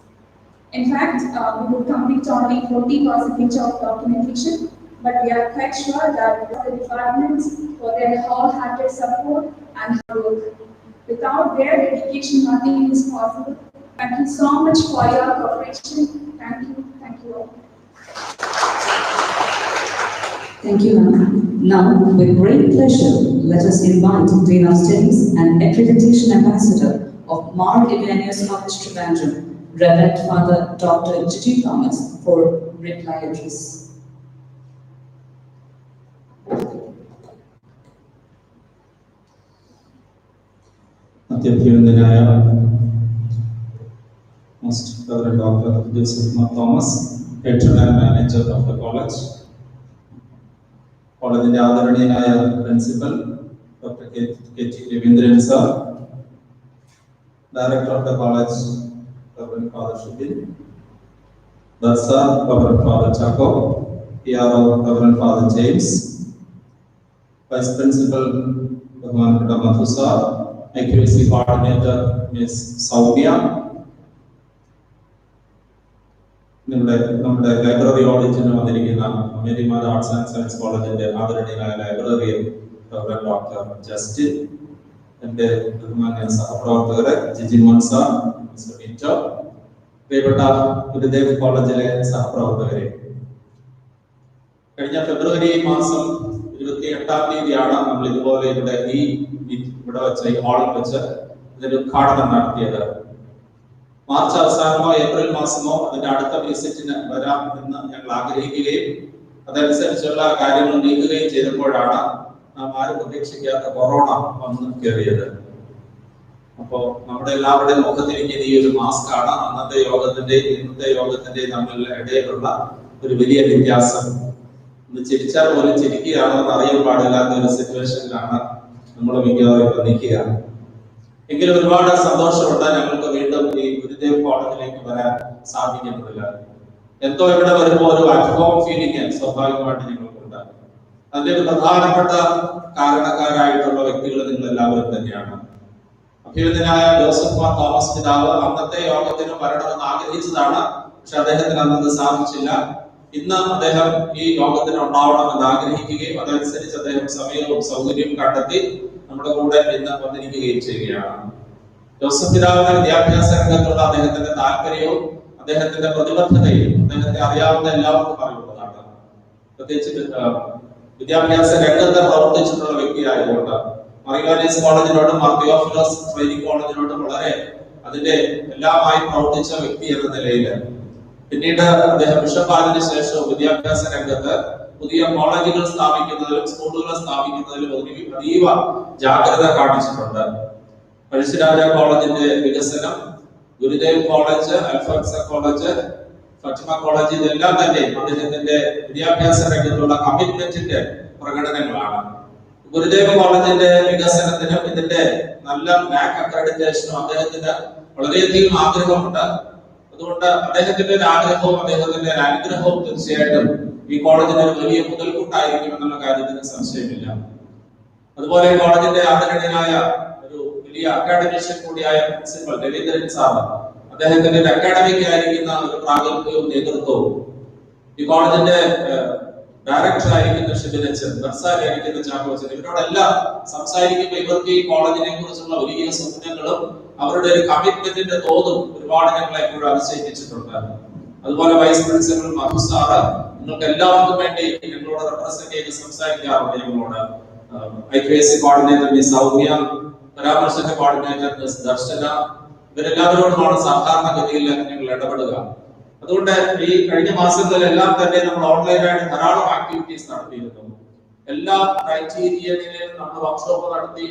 In fact, we would complete only 40% of documentation, but we are quite sure that the departments for their wholehearted support and hard work. Without their dedication, nothing is possible. Thank you so much for your cooperation. Thank you all. Thank you, ma'am. Now, with great pleasure, let us invite Dean of Studies and Accreditation Ambassador of Mar Ignatius College, Trivandrum, Reverend Father Dr. Gigi Thomas, for reply address. അത്യഭിനന്ദനായ Most Reverend Dr. Joseph Thomas, Patron and Manager of the College, കോളേജിന്റെ ആദരണീയനായ principal doctor K T Raveendran sir, director of the college reverend father Shibin, ദർസ reverend father Chacko, PRO reverend father James, vice principal ബഹുമാനപ്പെട്ട Madhu sir, accuracy coordinator Ms. Soumya, നമ്മുടെ library ഓഡിറ്റിന് വന്നിരിക്കുന്ന Marymatha arts and science കോളേജിന്റെ ആദരണീയനായ librarian reverend doctor Justin, എന്റെ ബഹുമാന്യ സഹപ്രവർത്തകരെ Jijimon sir, mister window, പ്രിയപ്പെട്ട ഗുരുദേവ് കോളേജിലെ സഹപ്രവർത്തകരെ, കഴിഞ്ഞ ഫെബ്രുവരി മാസം 28-ാം തീയതിയാണ് നമ്മൾ ഇതുപോലെ ഇവിടെ വെച്ച് ഈ ഹാളിൽ വെച്ച് ഇതിന്റെ ഉദ്ഘാടനം നടത്തിയത്. മാർച്ച് അവസാനമോ ഏപ്രിൽ മാസമോ അതിന്റെ അടുത്ത വിസിറ്റിന് വരാം എന്ന് ഞങ്ങൾ ആഗ്രഹിക്കുകയും അതനുസരിച്ചുള്ള കാര്യങ്ങൾ നീക്കുകയും ചെയ്തപ്പോഴാണ് നാം ആരും പ്രതീക്ഷിക്കാത്ത കൊറോണ വന്ന് കയറിയത്. അപ്പോ നമ്മുടെ എല്ലാവരുടെയും മുഖത്തിരിക്കുന്ന ഈ ഒരു മാസ്ക് ആണ് അന്നത്തെ യോഗത്തിന്റെയും ഇന്നത്തെ യോഗത്തിന്റെയും തമ്മിലുള്ള ഇടയിലുള്ള ഒരു വലിയ വ്യത്യാസം. ഒന്ന് ചിരിച്ചാൽ പോലും ചിരിക്കുകയാണോ എന്ന് അറിയാൻ പാടില്ലാത്ത ഒരു സിറ്റുവേഷനിലാണ് നമ്മൾ മിക്കവാറും നിൽക്കുക. എങ്കിലും ഒരുപാട് സന്തോഷമുണ്ട് ഞങ്ങൾക്ക് വീണ്ടും ഈ ഗുരുദേവ് കോളേജിലേക്ക് വരാൻ സാധിക്കുന്നതില്ല. എന്തോ ഇവിടെ വരുമ്പോൾ ഒരു അറ്റ്ഹോം ഫീലിംഗ് സ്വാഭാവികമായിട്ട് ഞങ്ങൾക്കുണ്ട്. അതിന്റെ ഒരു പ്രധാനപ്പെട്ട കാരണക്കാരായിട്ടുള്ള വ്യക്തികൾ നിങ്ങൾ എല്ലാവരും തന്നെയാണ്. അഭിനന്ദനായ ജോസഫ് മാർ തോമസ് പിതാവ് അന്നത്തെ യോഗത്തിന് വരണമെന്ന് ആഗ്രഹിച്ചതാണ്. പക്ഷെ അദ്ദേഹത്തിന് അന്നത് സാധിച്ചില്ല. ഇന്ന് അദ്ദേഹം ഈ യോഗത്തിന് ഉണ്ടാവണമെന്ന് ആഗ്രഹിക്കുകയും അതനുസരിച്ച് അദ്ദേഹം സമയവും സൗകര്യവും കണ്ടെത്തി നമ്മുടെ കൂടെ ഇന്ന് വന്നിരിക്കുകയും ചെയ്യുകയാണ്. ജോസഫ് പിതാവിന്റെ വിദ്യാഭ്യാസ രംഗത്തുള്ള അദ്ദേഹത്തിന്റെ താല്പര്യവും അദ്ദേഹത്തിന്റെ പ്രതിബദ്ധതയും അദ്ദേഹത്തെ അറിയാവുന്ന എല്ലാവർക്കും അറിവുള്ളതാണ്. പ്രത്യേകിച്ച് വിദ്യാഭ്യാസ രംഗത്ത് പ്രവർത്തിച്ചിട്ടുള്ള വ്യക്തിയായതുകൊണ്ട് മറിയാനീസ് കോളേജിനോടും മാർ തിയോഫിലോസ് ട്രെയിനിങ് കോളേജിനോടും വളരെ അതിന്റെ എല്ലാമായി പ്രവർത്തിച്ച വ്യക്തി എന്ന നിലയിൽ പിന്നീട് അദ്ദേഹം ബിഷപ്പായതിനു ശേഷവും വിദ്യാഭ്യാസ രംഗത്ത് പുതിയ കോളേജുകൾ സ്ഥാപിക്കുന്നതിലും സ്കൂളുകൾ സ്ഥാപിക്കുന്നതിലും അതീവ ജാഗ്രത കാണിച്ചിട്ടുണ്ട്. പഴശ്ശിരാജ കോളേജിന്റെ വികസനം, Gurudev college, Alphonsa college, Fathima college, ഇതെല്ലാം തന്നെ അദ്ദേഹത്തിന്റെ വിദ്യാഭ്യാസ രംഗത്തുള്ള കമ്മിറ്റ്മെന്റിന്റെ പ്രകടനങ്ങളാണ്. ഗുരുദേവ് കോളേജിന്റെ വികസനത്തിനും ഇതിന്റെ നല്ല നാക് അക്രഡിറ്റേഷനും അദ്ദേഹത്തിന് വളരെയധികം ആഗ്രഹമുണ്ട്. അതുകൊണ്ട് അദ്ദേഹത്തിന്റെ ഒരു ആഗ്രഹവും അദ്ദേഹത്തിന്റെ ഒരു അനുഗ്രഹവും തീർച്ചയായിട്ടും ഈ കോളേജിന് ഒരു വലിയ മുതൽക്കൂട്ടായിരിക്കും എന്നുള്ള കാര്യത്തിന് സംശയമില്ല. അതുപോലെ കോളേജിന്റെ ആദരണീയനായ ഒരു വലിയ അക്കാഡമിഷ്യൻ കൂടിയായ പ്രിൻസിപ്പൽ രവീന്ദ്രൻ സാർ, അദ്ദേഹത്തിന്റെ ഒരു അക്കാഡമിക് ആയിരിക്കുന്ന ഒരു പ്രാഗൽഭ്യവും നേതൃത്വവും, ഈ കോളേജിന്റെ ഡയറക്ടർ ആയിരിക്കുന്ന ഷിബിനച്ചൻ, നർസാരിയായിരിക്കുന്ന ചാക്കോച്ചൻ, ഇവരോടെല്ലാം സംസാരിക്കുമ്പോൾ ഇവർക്ക് ഈ കോളേജിനെ കുറിച്ചുള്ള വലിയ സ്വപ്നങ്ങളും അവരുടെ ഒരു കമ്മിറ്റ്മെന്റിന്റെ തോതും ഒരുപാട് ഞങ്ങളെ എപ്പോഴും അതിശയിപ്പിച്ചിട്ടുണ്ട്. അതുപോലെ വൈസ് പ്രിൻസിപ്പൽ മധു സാറ് നിങ്ങൾക്ക് എല്ലാവർക്കും വേണ്ടി ഞങ്ങളോട് റെപ്രസെന്റ് ചെയ്ത് സംസാരിക്കാറുണ്ട്. ഞങ്ങളോട് IQAC കോർഡിനേറ്റർ മിസ് സൗമ്യ, പരാമർശക കോർഡിനേറ്റർ മിസ് ദർശന, ഇവരെല്ലാവരോടുമാണ് സാധാരണഗതിയിൽ ഞങ്ങൾ ഇടപെടുക. അതുകൊണ്ട് ഈ കഴിഞ്ഞ മാസങ്ങളിലെല്ലാം തന്നെ നമ്മൾ ഓൺലൈനായിട്ട് ധാരാളം ആക്ടിവിറ്റീസ് നടത്തിയിരുന്നു. എല്ലാ ക്രൈറ്റീരിയയിലും നമ്മൾ വർക്ക്ഷോപ്പ് നടത്തി,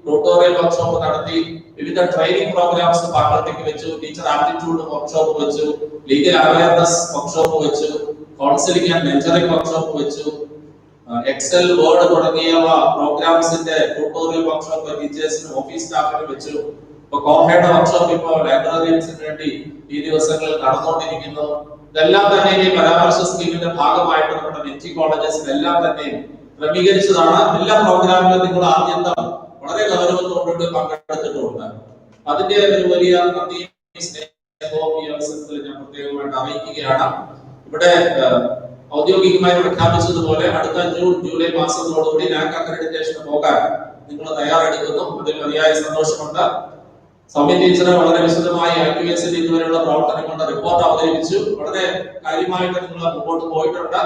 ട്യൂട്ടോറിയൽ വർക്ക്ഷോപ്പ് നടത്തി, വിവിധ ട്രെയിനിങ് പ്രോഗ്രാംസ് ഫാക്കൽറ്റിക്ക് വെച്ചു, ടീച്ചർ ആപ്റ്റിറ്റ്യൂഡ് വർക്ക്ഷോപ്പ് വെച്ചു, ലീഗൽ അവയർനെസ് വർക്ക്ഷോപ്പ് വെച്ചു, കൗൺസിലിംഗ് ആൻഡ് മെന്ററിംഗ് വർക്ക്ഷോപ്പ് വെച്ചു. എക്സൽ, വേർഡ് തുടങ്ങിയവ പ്രോഗ്രാംസിന്റെ ട്യൂട്ടോറിയൽ വർക്ക്ഷോപ്പ് ടീച്ചേഴ്സിനും ഓഫീസ് സ്റ്റാഫിനും വെച്ചു. ഇപ്പൊ കോഹയുടെ വർക്ക്ഷോപ്പ് ഇപ്പോൾ ലൈബ്രറിയൻസിന് വേണ്ടി ഈ ദിവസങ്ങളിൽ നടന്നുകൊണ്ടിരിക്കുന്നു. ഇതെല്ലാം തന്നെ ഈ പരാമർശ സ്കീമിന്റെ ഭാഗമായിട്ട് നമ്മുടെ മെറ്റി കോളേജസിലെല്ലാം തന്നെ ക്രമീകരിച്ചതാണ്. എല്ലാ പ്രോഗ്രാമിലും നിങ്ങൾ ആദ്യന്തം വളരെ ഗൗരവത്തോടുകൂടി പങ്കെടുത്തിട്ടുണ്ട്. അതിന്റെ ഒരു വലിയ നന്ദിയും സ്നേഹവും ഈ അവസരത്തിൽ ഞാൻ പ്രത്യേകമായിട്ട് അറിയിക്കുകയാണ്. ഇവിടെ ഔദ്യോഗികമായി പ്രഖ്യാപിച്ചതുപോലെ അടുത്ത ജൂൺ ജൂലൈ മാസത്തോടുകൂടി നാക് അക്രഡിറ്റേഷന് പോകാൻ നിങ്ങൾ തയ്യാറെടുക്കുന്നു. അതിൽ മതിയായ സന്തോഷമുണ്ട്. സൗമ്യ ടീച്ചർ വളരെ വിശദമായി IQSന്റെ ഇതുവരെയുള്ള പ്രവർത്തനങ്ങളുടെ റിപ്പോർട്ട് അവതരിപ്പിച്ചു. വളരെ കാര്യമായിട്ട് നിങ്ങൾ മുമ്പോട്ട് പോയിട്ടുണ്ട്.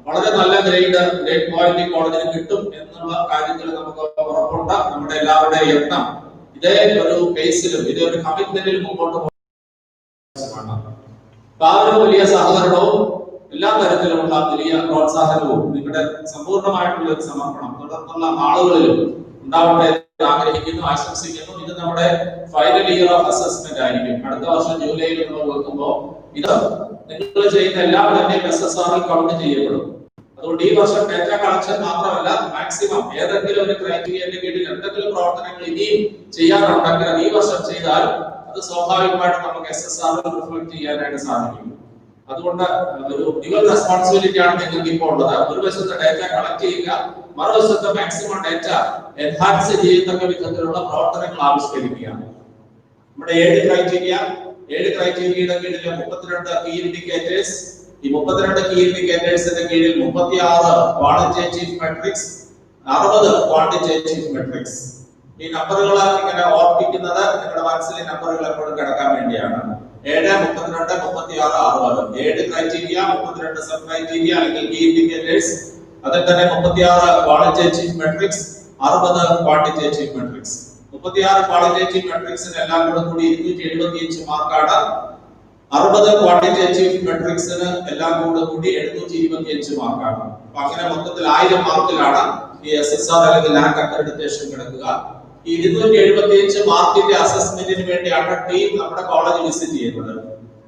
വളരെ നല്ല ഗ്രേഡ് ക്വാളിറ്റി കോളേജിന് കിട്ടും എന്നുള്ള കാര്യത്തിൽ നമുക്ക് ഉറപ്പുണ്ട്. നമ്മുടെ എല്ലാവരുടെയും യത്നം ഇതേ ഒരു കേസിലും ഇതേ ഒരു കമ്മിറ്റ്മെന്റിൽ മുമ്പോട്ട് പോകാൻ ആ ഒരു വലിയ സഹകരണവും എല്ലാ തരത്തിലുമുള്ള വലിയ പ്രോത്സാഹനവും നിങ്ങളുടെ സമ്പൂർണ്ണമായിട്ടുള്ള ഒരു സമർപ്പണം തുടർന്നുള്ള നാളുകളിലും ഉണ്ടാവട്ടെ ആഗ്രഹിക്കുന്നു, ആശംസിക്കുന്നു. ഇത് നമ്മുടെ ഫൈനൽ ഇയർ ഓഫ് അസസ്മെന്റ് ആയിരിക്കും. അടുത്ത വർഷം ജൂലൈയിൽ നമ്മൾ വെക്കുമ്പോൾ ഇത് നിങ്ങൾ ചെയ്യുന്ന എല്ലാം തന്നെ SSRൽ കൗണ്ട് ചെയ്യപ്പെടും. അതുകൊണ്ട് ഈ വർഷം ഡേറ്റ കളക്ഷൻ മാത്രമല്ല, മാക്സിമം ഏതെങ്കിലും ഒരു ക്രൈറ്റീരിയന്റെ കീഴിൽ എന്തെങ്കിലും പ്രവർത്തനങ്ങൾ ഇനിയും ചെയ്യാനുണ്ടെങ്കിൽ ഈ വർഷം ചെയ്താൽ അത് സ്വാഭാവികമായിട്ട് നമുക്ക് SSRൽ റിഫ്ലക്ട് ചെയ്യാനായിട്ട് സാധിക്കും. അതുകൊണ്ട് ഒരു ഡ്യുവൽ റെസ്പോൺസിബിലിറ്റി ആണ് നിങ്ങൾക്ക് ഇപ്പോൾ ഉള്ളത്. ഒരു വശത്ത് ഡേറ്റ കളക്ട് ചെയ്യുക, മറുവശത്ത് മാക്സിമം ഡേറ്റ എൻഹാൻസ് ചെയ്യത്തക്ക വിധത്തിലുള്ള പ്രവർത്തനങ്ങൾ ആവിഷ്കരിക്കുക. നമ്മുടെ 7 ക്രൈറ്റീരിയയുടെ കീഴിൽ 32 കീ ഇൻഡിക്കേറ്റേഴ്സ്. ഈ 32 കീ ഇൻഡിക്കേറ്റേഴ്സിന്റെ കീഴിൽ 36 ക്വാളിറ്റേറ്റീവ് മെട്രിക്സ്, 60 ക്വാണ്ടിറ്റേറ്റീവ് മെട്രിക്സ്. ഈ നമ്പറുകൾ ഇങ്ങനെ ഓർപ്പിക്കുന്നത് നിങ്ങളുടെ മനസ്സിൽ നമ്പറുകൾ എപ്പോഴും കിടക്കാൻ വേണ്ടിയാണ്. 7, 32, 36, 60. 7 ക്രൈറ്റീരിയ, 32 സബ് ക്രൈറ്റീരിയ അല്ലെങ്കിൽ കീ ഇൻഡിക്കേറ്റേഴ്സ്, അതിൽ തന്നെ 36 qualitative metrics, 60 quantitative metrics. 36 qualitative മെട്രിക്സിന് എല്ലാം കൂടി 275 മാർക്കാണ്. 60 ക്വാണ്ടിറ്റേറ്റീവ് മെട്രിക്സിന് എല്ലാം കൂടി 725 മാർക്കാണ്. അപ്പൊ അങ്ങനെ മൊത്തത്തിൽ 1000 മാർക്കിലാണ് ഈ SSR അല്ലെങ്കിൽ നാക് അക്രഡിറ്റേഷൻ കിടക്കുക. ഈ 275 മാർക്കിന്റെ അസസ്മെന്റിന് വേണ്ടിയാണ് ടീം നമ്മുടെ കോളേജ് വിസിറ്റ് ചെയ്യുന്നത്.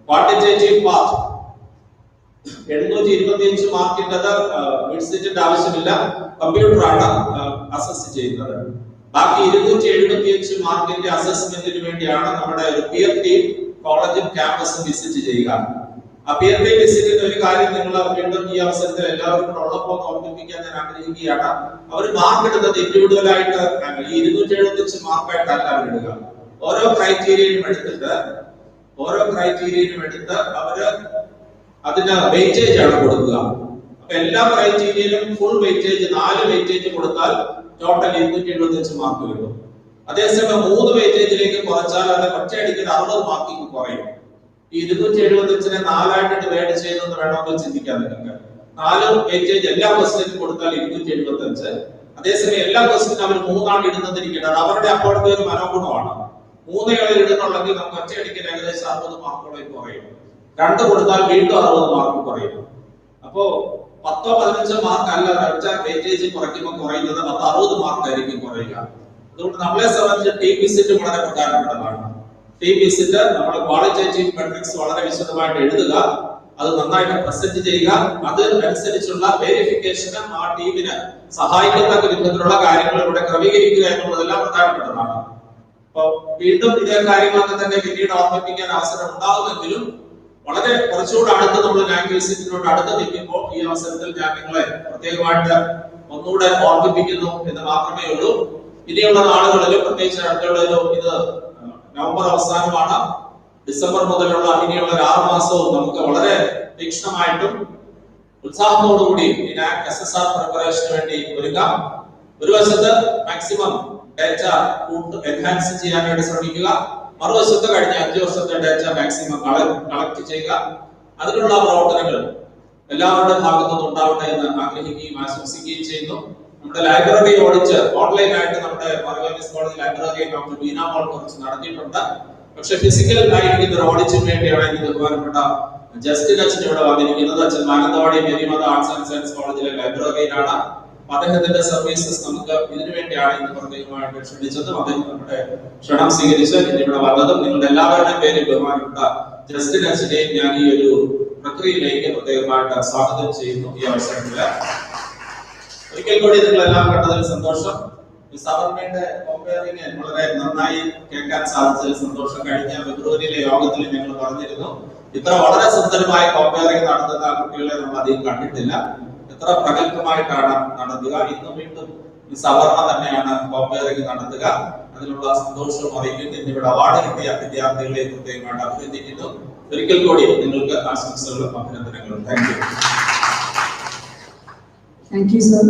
ക്വാണ്ടിറ്റേറ്റീവ് പാർട്ട് 725 മാർക്കിന്റെ വിസിറ്റിന്റെ ആവശ്യമില്ല, കമ്പ്യൂട്ടറാണ് അസസ് ചെയ്യുന്നത്. ബാക്കി 275 മാർക്കിന്റെ അസസ്മെന്റിന് വേണ്ടിയാണ് നമ്മുടെ ഒരു പിയർ ടീം കോളേജും ക്യാമ്പസും വിസിറ്റ് ചെയ്യുക. ആ പിയർ ടീം വിസിറ്റിന്റെ ഒരു കാര്യം നിങ്ങൾ വീണ്ടും ഈ അവസരത്തിൽ എല്ലാവർക്കും ഉള്ളപ്പോൾ ഓർമ്മിപ്പിക്കാൻ ഞാൻ ആഗ്രഹിക്കുകയാണ്. അവർ മാർക്ക് ഇടുന്നത് ഇൻഡിവിജ്വൽ ആയിട്ട് ഈ 275 മാർക്കായിട്ടല്ല അവരിടുക. ഓരോ ക്രൈറ്റീരിയനും എടുത്ത് അവര് അതിന് വെയിറ്റേജ് ആണ് കൊടുക്കുക. അപ്പൊ എല്ലാ ക്രൈറ്റീരിയയിലും ഫുൾ വെയിറ്റേജ് 4 വെയിറ്റേജ് കൊടുത്താൽ ടോട്ടൽ 275 മാർക്ക് കിട്ടും. അതേസമയം 3 വെയിറ്റേജിലേക്ക് കുറച്ചാൽ അത് ഒറ്റയടിക്ക് 60 മാർക്കിക്ക് കുറയും. ഈ 275നെ 4 ഡിവൈഡ് ചെയ്തെന്ന് വേണമെങ്കിൽ ചിന്തിക്കാൻ നിങ്ങൾക്ക്. 4 വെയിറ്റേജ് എല്ലാ ക്വസ്റ്റ്യനും കൊടുത്താൽ 275. അതേസമയം എല്ലാ ക്വസ്റ്റ്യനും അവർ 3 ഇടുന്നതിരിക്കട്ടെ, അത് അവരുടെ അപ്പോഴത്തെ ഒരു മനോഗുണമാണ്. 3 ഇടുന്നുണ്ടെങ്കിൽ നമുക്ക് ഒറ്റയടിക്ക് ഏകദേശം 60 മാർക്കോളം കുറയും. 2 കൊടുത്താൽ വീണ്ടും 60 മാർക്ക് കുറയും. അപ്പോ 10-15 മാർക്ക് അല്ല ഒറ്റ വെയിറ്റേജ് കുറയ്ക്കുമ്പോൾ കുറയുന്നത്, 60 മാർക്ക് ആയിരിക്കും കുറയുക. അതുകൊണ്ട് നമ്മളെ സംബന്ധിച്ച് ടീം വിസിറ്റ് വളരെ പ്രധാനപ്പെട്ടതാണ്. ടീം വിസിറ്റ് നമ്മൾ ക്വാളിറ്റേറ്റീവ് മെട്രിക്സ് വളരെ വിശദമായിട്ട് എഴുതുക, അത് നന്നായിട്ട് പ്രസന്റ് ചെയ്യുക, അതനുസരിച്ചുള്ള വെരിഫിക്കേഷന് ആ ടീമിന് സഹായിക്കത്തക്ക വിധത്തിലുള്ള കാര്യങ്ങൾ ഇവിടെ ക്രമീകരിക്കുക എന്നുള്ളതെല്ലാം പ്രധാനപ്പെട്ടതാണ്. അപ്പൊ വീണ്ടും ഇതേ കാര്യങ്ങളൊക്കെ തന്നെ പിന്നീട് ഓർമ്മിപ്പിക്കാൻ അവസരം ഉണ്ടാകുമെങ്കിലും വളരെ കുറച്ചുകൂടെ അടുത്ത് നമ്മൾ നാക് വിസിറ്റിനോട് അടുത്ത് നിൽക്കുമ്പോൾ ഈ അവസരത്തിൽ ഞാൻ നിങ്ങളെ പ്രത്യേകമായിട്ട് ഒന്നുകൂടെ ഓർമ്മിപ്പിക്കുന്നു എന്ന് മാത്രമേ ഉള്ളൂ. ഇനിയുള്ള നാളുകളിലും പ്രത്യേകിച്ച് ഇത് നവംബർ അവസാനമാണ്. ഡിസംബർ മുതലുള്ള ഇനിയുള്ള 6 മാസവും നമുക്ക് വളരെ തീക്ഷ്ണമായിട്ടും ഉത്സാഹത്തോടുകൂടി ഈ നാക് SSR പ്രിപ്പറേഷന് വേണ്ടി ഒരുങ്ങാം. ഒരു വശത്ത് മാക്സിമം ഡേറ്റ എൻഹാൻസ് ചെയ്യാനായിട്ട് ശ്രമിക്കുക, മറുവശത്ത് കഴിഞ്ഞ 5 വർഷത്തെ ഡേറ്റ മാക്സിമം കളക്ട് ചെയ്യുക. അതിനുള്ള പ്രവർത്തനങ്ങൾ എല്ലാവരുടെ ഭാഗത്തുനിന്നും ഉണ്ടാവട്ടെ എന്ന് ആഗ്രഹിക്കുകയും ആശംസിക്കുകയും ചെയ്യുന്നു. നമ്മുടെ ലൈബ്രറി ഓഡിറ്റ് ഓൺലൈനായിട്ട് നമ്മുടെ മർഗോനിസ് കോളേജ് ലൈബ്രറി ഡോക്ടർ ബീന മോൾ കുറച്ച് നടത്തിയിട്ടുണ്ട്. പക്ഷെ ഫിസിക്കൽ ആയിരിക്കുന്ന ഒരു ഓഡിറ്റിന് വേണ്ടിയാണ് എനിക്ക് ബഹുമാനപ്പെട്ട ജസ്റ്റിൻ അച്ഛൻ ഇവിടെ വന്നിരിക്കുന്നത്. അച്ഛൻ Mananthavady Marymatha arts and science കോളേജിലെ ലൈബ്രറിയിലാണ്. അദ്ദേഹത്തിന്റെ സർവീസസ് നമുക്ക് ഇതിനു വേണ്ടിയാണ് ഇന്ന് പ്രത്യേകമായിട്ട് ക്ഷണിച്ചതും അദ്ദേഹം നമ്മുടെ ക്ഷണം സ്വീകരിച്ച് ഇവിടെ വന്നതും. നിങ്ങളുടെ എല്ലാവരുടെയും പേരിൽ ബഹുമാനപ്പെട്ട ജസ്റ്റിൻ അച്ഛനെയും ഞാൻ ഈ ഒരു പ്രക്രിയയിലേക്ക് പ്രത്യേകമായിട്ട് സ്വാഗതം ചെയ്യുന്നു ഈ അവസരത്തില്. ഒരിക്കൽ കൂടി നിങ്ങളെല്ലാം കണ്ടതിൽ സന്തോഷം. ഈ സവർണയുടെ കോമ്പയറിംഗ് വളരെ നന്നായി കേൾക്കാൻ സാധിച്ചതിൽ സന്തോഷം. കഴിഞ്ഞ ഫെബ്രുവരിയിലെ യോഗത്തിൽ ഞങ്ങൾ പറഞ്ഞിരുന്നു, ഇത്ര വളരെ സുന്ദരമായ കോമ്പയറിംഗ് നടത്തുന്ന കുട്ടികളെ നമ്മൾ അധികം കണ്ടിട്ടില്ല. എത്ര പ്രഗത്ഭമായിട്ടാണ് നടത്തുക. ഇന്നും വീണ്ടും ഈ സവർണ തന്നെയാണ് കോമ്പയറിംഗ് നടത്തുക. അതിനുള്ള സന്തോഷവും അറിയിക്കുന്നു. എന്നിവിടെ അവാർഡ് കിട്ടിയ വിദ്യാർത്ഥികളെ പ്രത്യേകമായിട്ട് അഭിനന്ദിക്കുന്നു. ഒരിക്കൽ കൂടി നിങ്ങൾക്ക് ആശംസകളും അഭിനന്ദനങ്ങളും. Thank you. Thank you, sir.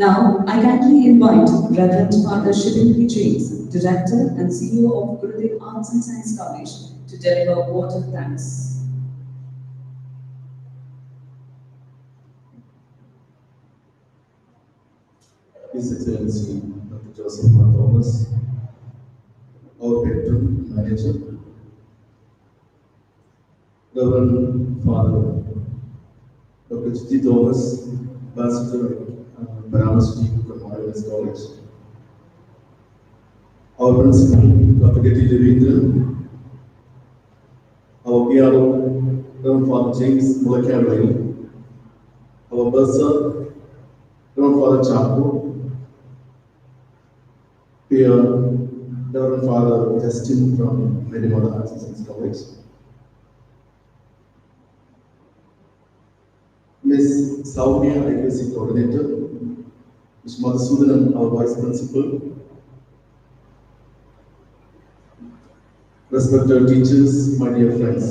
Now, I kindly invite Reverend Father Shivindri James, Director and CEO of Gurudev Arts and Science College, to deliver a word of thanks. His Excellency Dr. Joseph Thomas, our patron manager, Reverend Father Dr. G. Thomas, Ambassador University from Harvard College, our principal Dr. Rabindranath, our PRO Reverend Father James Mulakari, our bursar Reverend Father Chapo, peer Reverend Father Justin from Medimota Arts and Science College, Ms. Soumya, IPC Coordinator, Mr. Madhusudanan, our Vice Principal, respected teachers, my dear friends.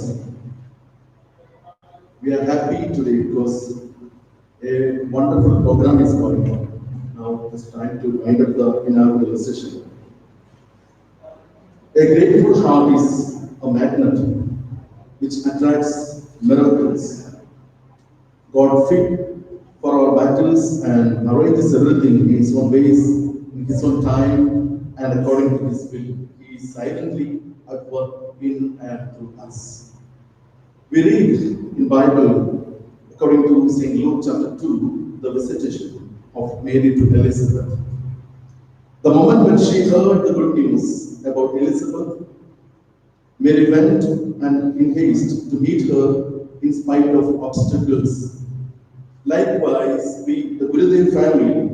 We are happy today because a wonderful program is going on. Now it's time to wind up the inaugural session. A grateful heart is a magnet which attracts miracles. God fit for our battles and arranges everything in His own ways, in His own time, and according to His will. He is silently at work in and through us. We read in Bible, according to St. Luke chapter 2, the visitation of Mary to Elizabeth. The moment when she heard the good news about Elizabeth, Mary went and in haste to meet her in spite of obstacles. Likewise, we, the Gurudev family,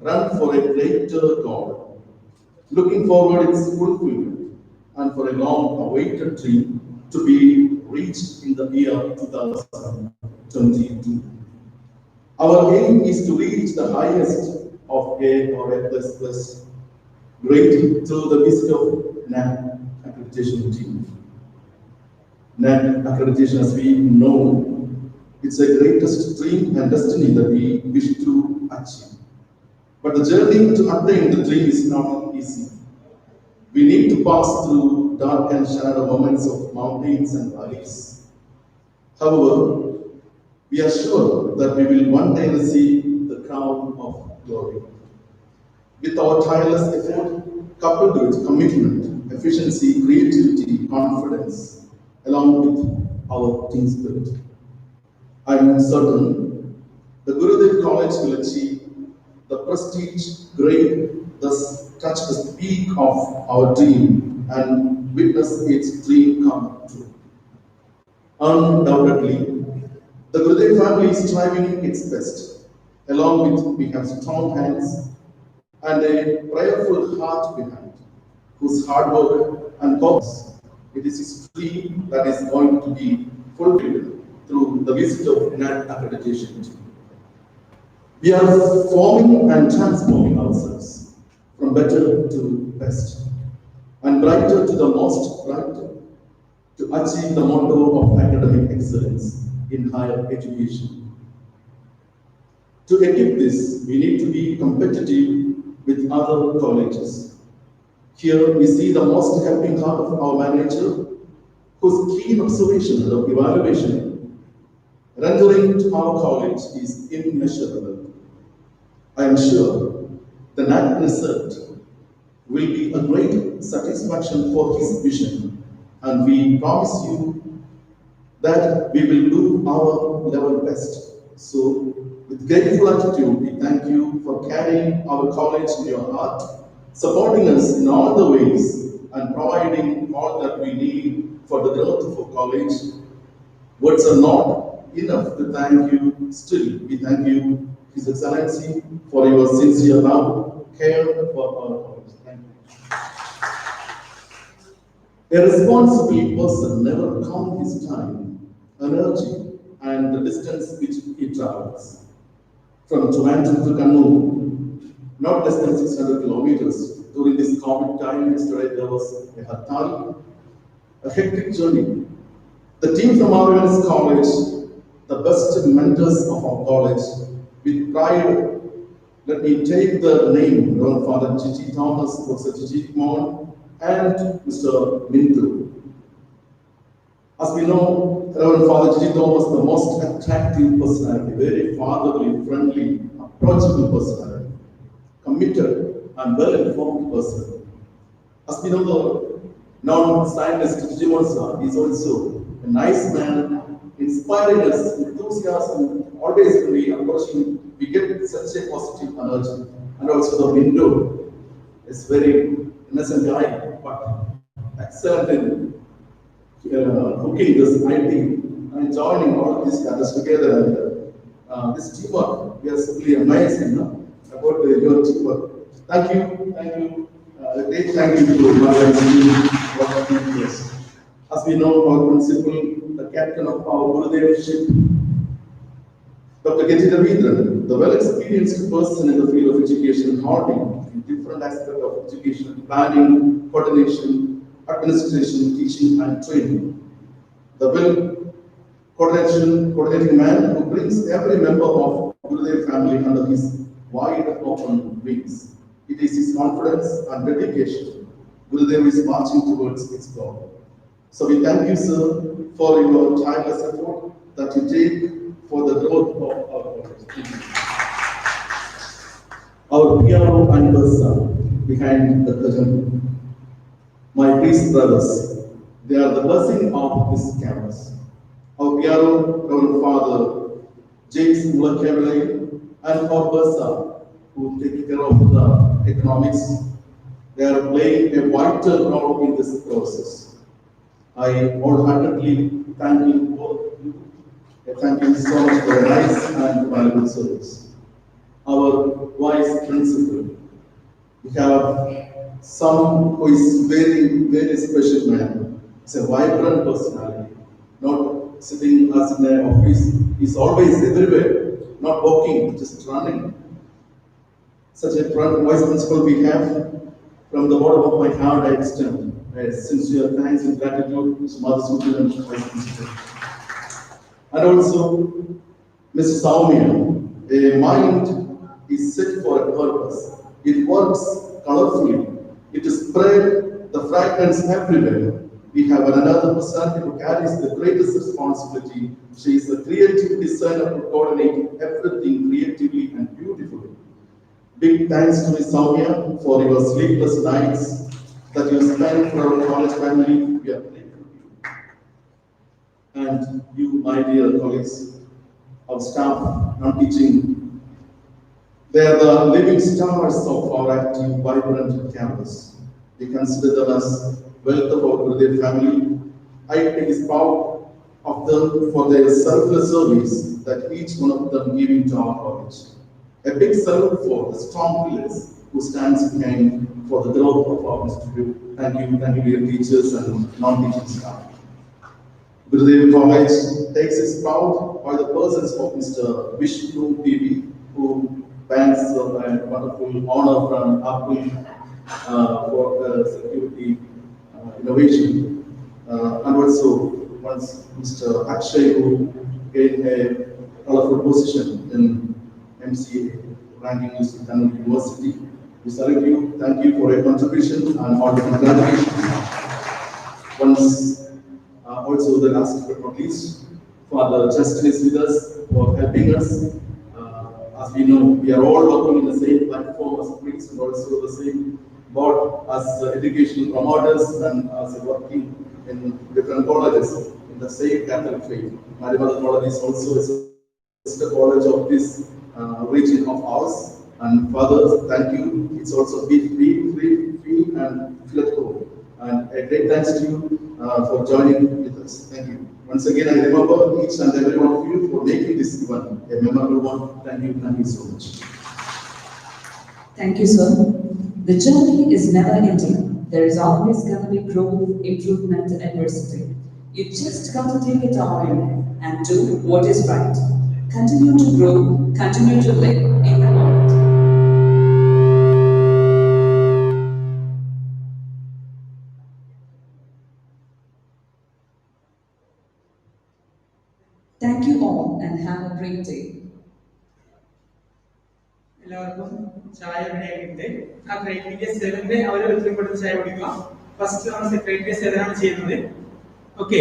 run for a greater God, looking forward its fulfillment and for a long-awaited dream to be reached in the year 2022. Our aim is to reach the highest of A or A++ grade through the visit of NAC accreditation team. NAC accreditation, as we know, it's the greatest dream and destiny that we wish to achieve. But the journey to attain the dream is not easy. We need to pass through dark and shadow moments of mountains and valleys. However, we are sure that we will one day receive the crown of glory. With our tireless effort, coupled with commitment, efficiency, creativity, confidence, along with our team spirit, I am certain the Gurudev College will achieve the prestige grade, thus touch the peak of our dream and witness its dream come true. Undoubtedly, the Gurudev family is striving its best. Along with, we have strong hands and a prayerful heart behind, whose hard work and purpose, it is his dream that is going to be fulfilled through the visit of NAC accreditation team. We are forming and transforming ourselves from better to best and brighter to the most brighter to achieve the motto of academic excellence in higher education. To equip this, we need to be competitive with other colleges. Here we see the most helping heart of our manager, whose keen observation and evaluation rendering to our college is immeasurable. I am sure the NAC result will be a great satisfaction for his vision, and we promise you that we will do our level best. So, with grateful attitude, we thank you for carrying our college in your heart, supporting us in all the ways, and providing all that we need for the growth of our college. Words are not enough to thank you. Still, we thank you His Excellency, for your sincere love, care for our college. Thank you. A responsible person never counts his time, energy, and the distance which he travels. From Toronto to Kannur, not less than 600 kilometers. During this COVID time, yesterday there was a Hartal, a hectic journey. The team from our women's college, the best mentors of our college, with pride, let me take the name of Father Gigi Thomas, Professor Gigi Mon, and Mr. Mintu. As we know, Reverend Father Gigi Thomas, the most attractive personality, very fatherly, friendly, approachable personality, committed and well-informed person. As we know, the non-scientist Gigi Monsa is also a nice man, inspiring us, enthusiasm, always when we approaching, we get such a positive energy. And also the window is very innocent guy, but excellent in cooking this IT and joining all of these guys together. And this teamwork, we are simply amazing about your teamwork. Thank you. A great thank you to Mother and Yes. As we know, our principal, the captain of our Gurudev ship, Dr. Rabindranath, the well-experienced person in the field of education, holding in different aspects of education, planning, coordination, administration, teaching, and training. The coordinating man who brings every member of Gurudev family under his wide open wings. It is his confidence and dedication Gurudev is marching towards its goal. So we thank you, sir, for your tireless effort that you take for the growth of our college. Our PRO and Bursa behind the curtain. My priest brothers, they are the blessing of this campus. Our PRO, Reverend Father James Mulakavale, and our Bursa, who take care of the economics, they are playing a vital role in this process. I wholeheartedly thank you both. Thank you so much for a nice and valuable service. Our vice principal, we have some who is very, very special man. It's a vibrant personality, not sitting as in an office. He's always everywhere, not walking, just running. Such a vice principal we have. From the bottom of my heart, I extend sincere thanks and gratitude to Mother Superintendent Vice Principal. And also, Mrs. Saumya, a mind is set for a purpose. It works colorfully. It spreads the fragrance everywhere. We have another personality who carries the greatest responsibility. She is a creative designer who coordinates everything creatively and beautifully. Big thanks to Ms. Saumya for your sleepless nights that you spend for our college family. We are grateful to you. And you, my dear colleagues, our staff, non-teaching, they are the living stars of our active, vibrant campus. We consider them as wealth of our Gurudev family. I take proud of them for their selfless service that each one of them giving to our college. A big salute for the strong pillars who stands behind for the growth of our institute. Thank you, dear teachers and non-teaching staff. Gurudev College takes its proud by the persons of Mr. Vishnu PV, who banks a wonderful honor from Apple for security innovation. And also once Mr. Akshay, who gained a colorful position in MCA, ranking in Kannur University. We salute you, thank you for your contribution and all the congratulations. Once also the last but not least, Father Justin is with us for helping us. As we know, we are all working in the same platform as priests and also the same board as educational promoters and as working in different colleges in the same Catholic faith. Marimada College is also a sister college of this region of ours. And Father, thank you. It's also feel and feel at home. And a great thanks to you for joining with us. Thank you. Once again, I remember each and every one of you for making this one, a memorable one. Thank you so much. Thank you, sir. The journey is never ending. There is always going to be growth, improvement, and adversity. You just got to take it all in and do what is right. Continue to grow, continue to live in the moment. Thank you all and have a great day. എല്ലാവർക്കും ചായ റെഡിയാക്കിയിട്ട് ആ criteria 7 അവർ എത്രയും പെട്ടെന്ന് ചായ കുടിക്കുക. First നമ്മൾ criteria 7 ആണ് ചെയ്യുന്നത്. ഓക്കെ.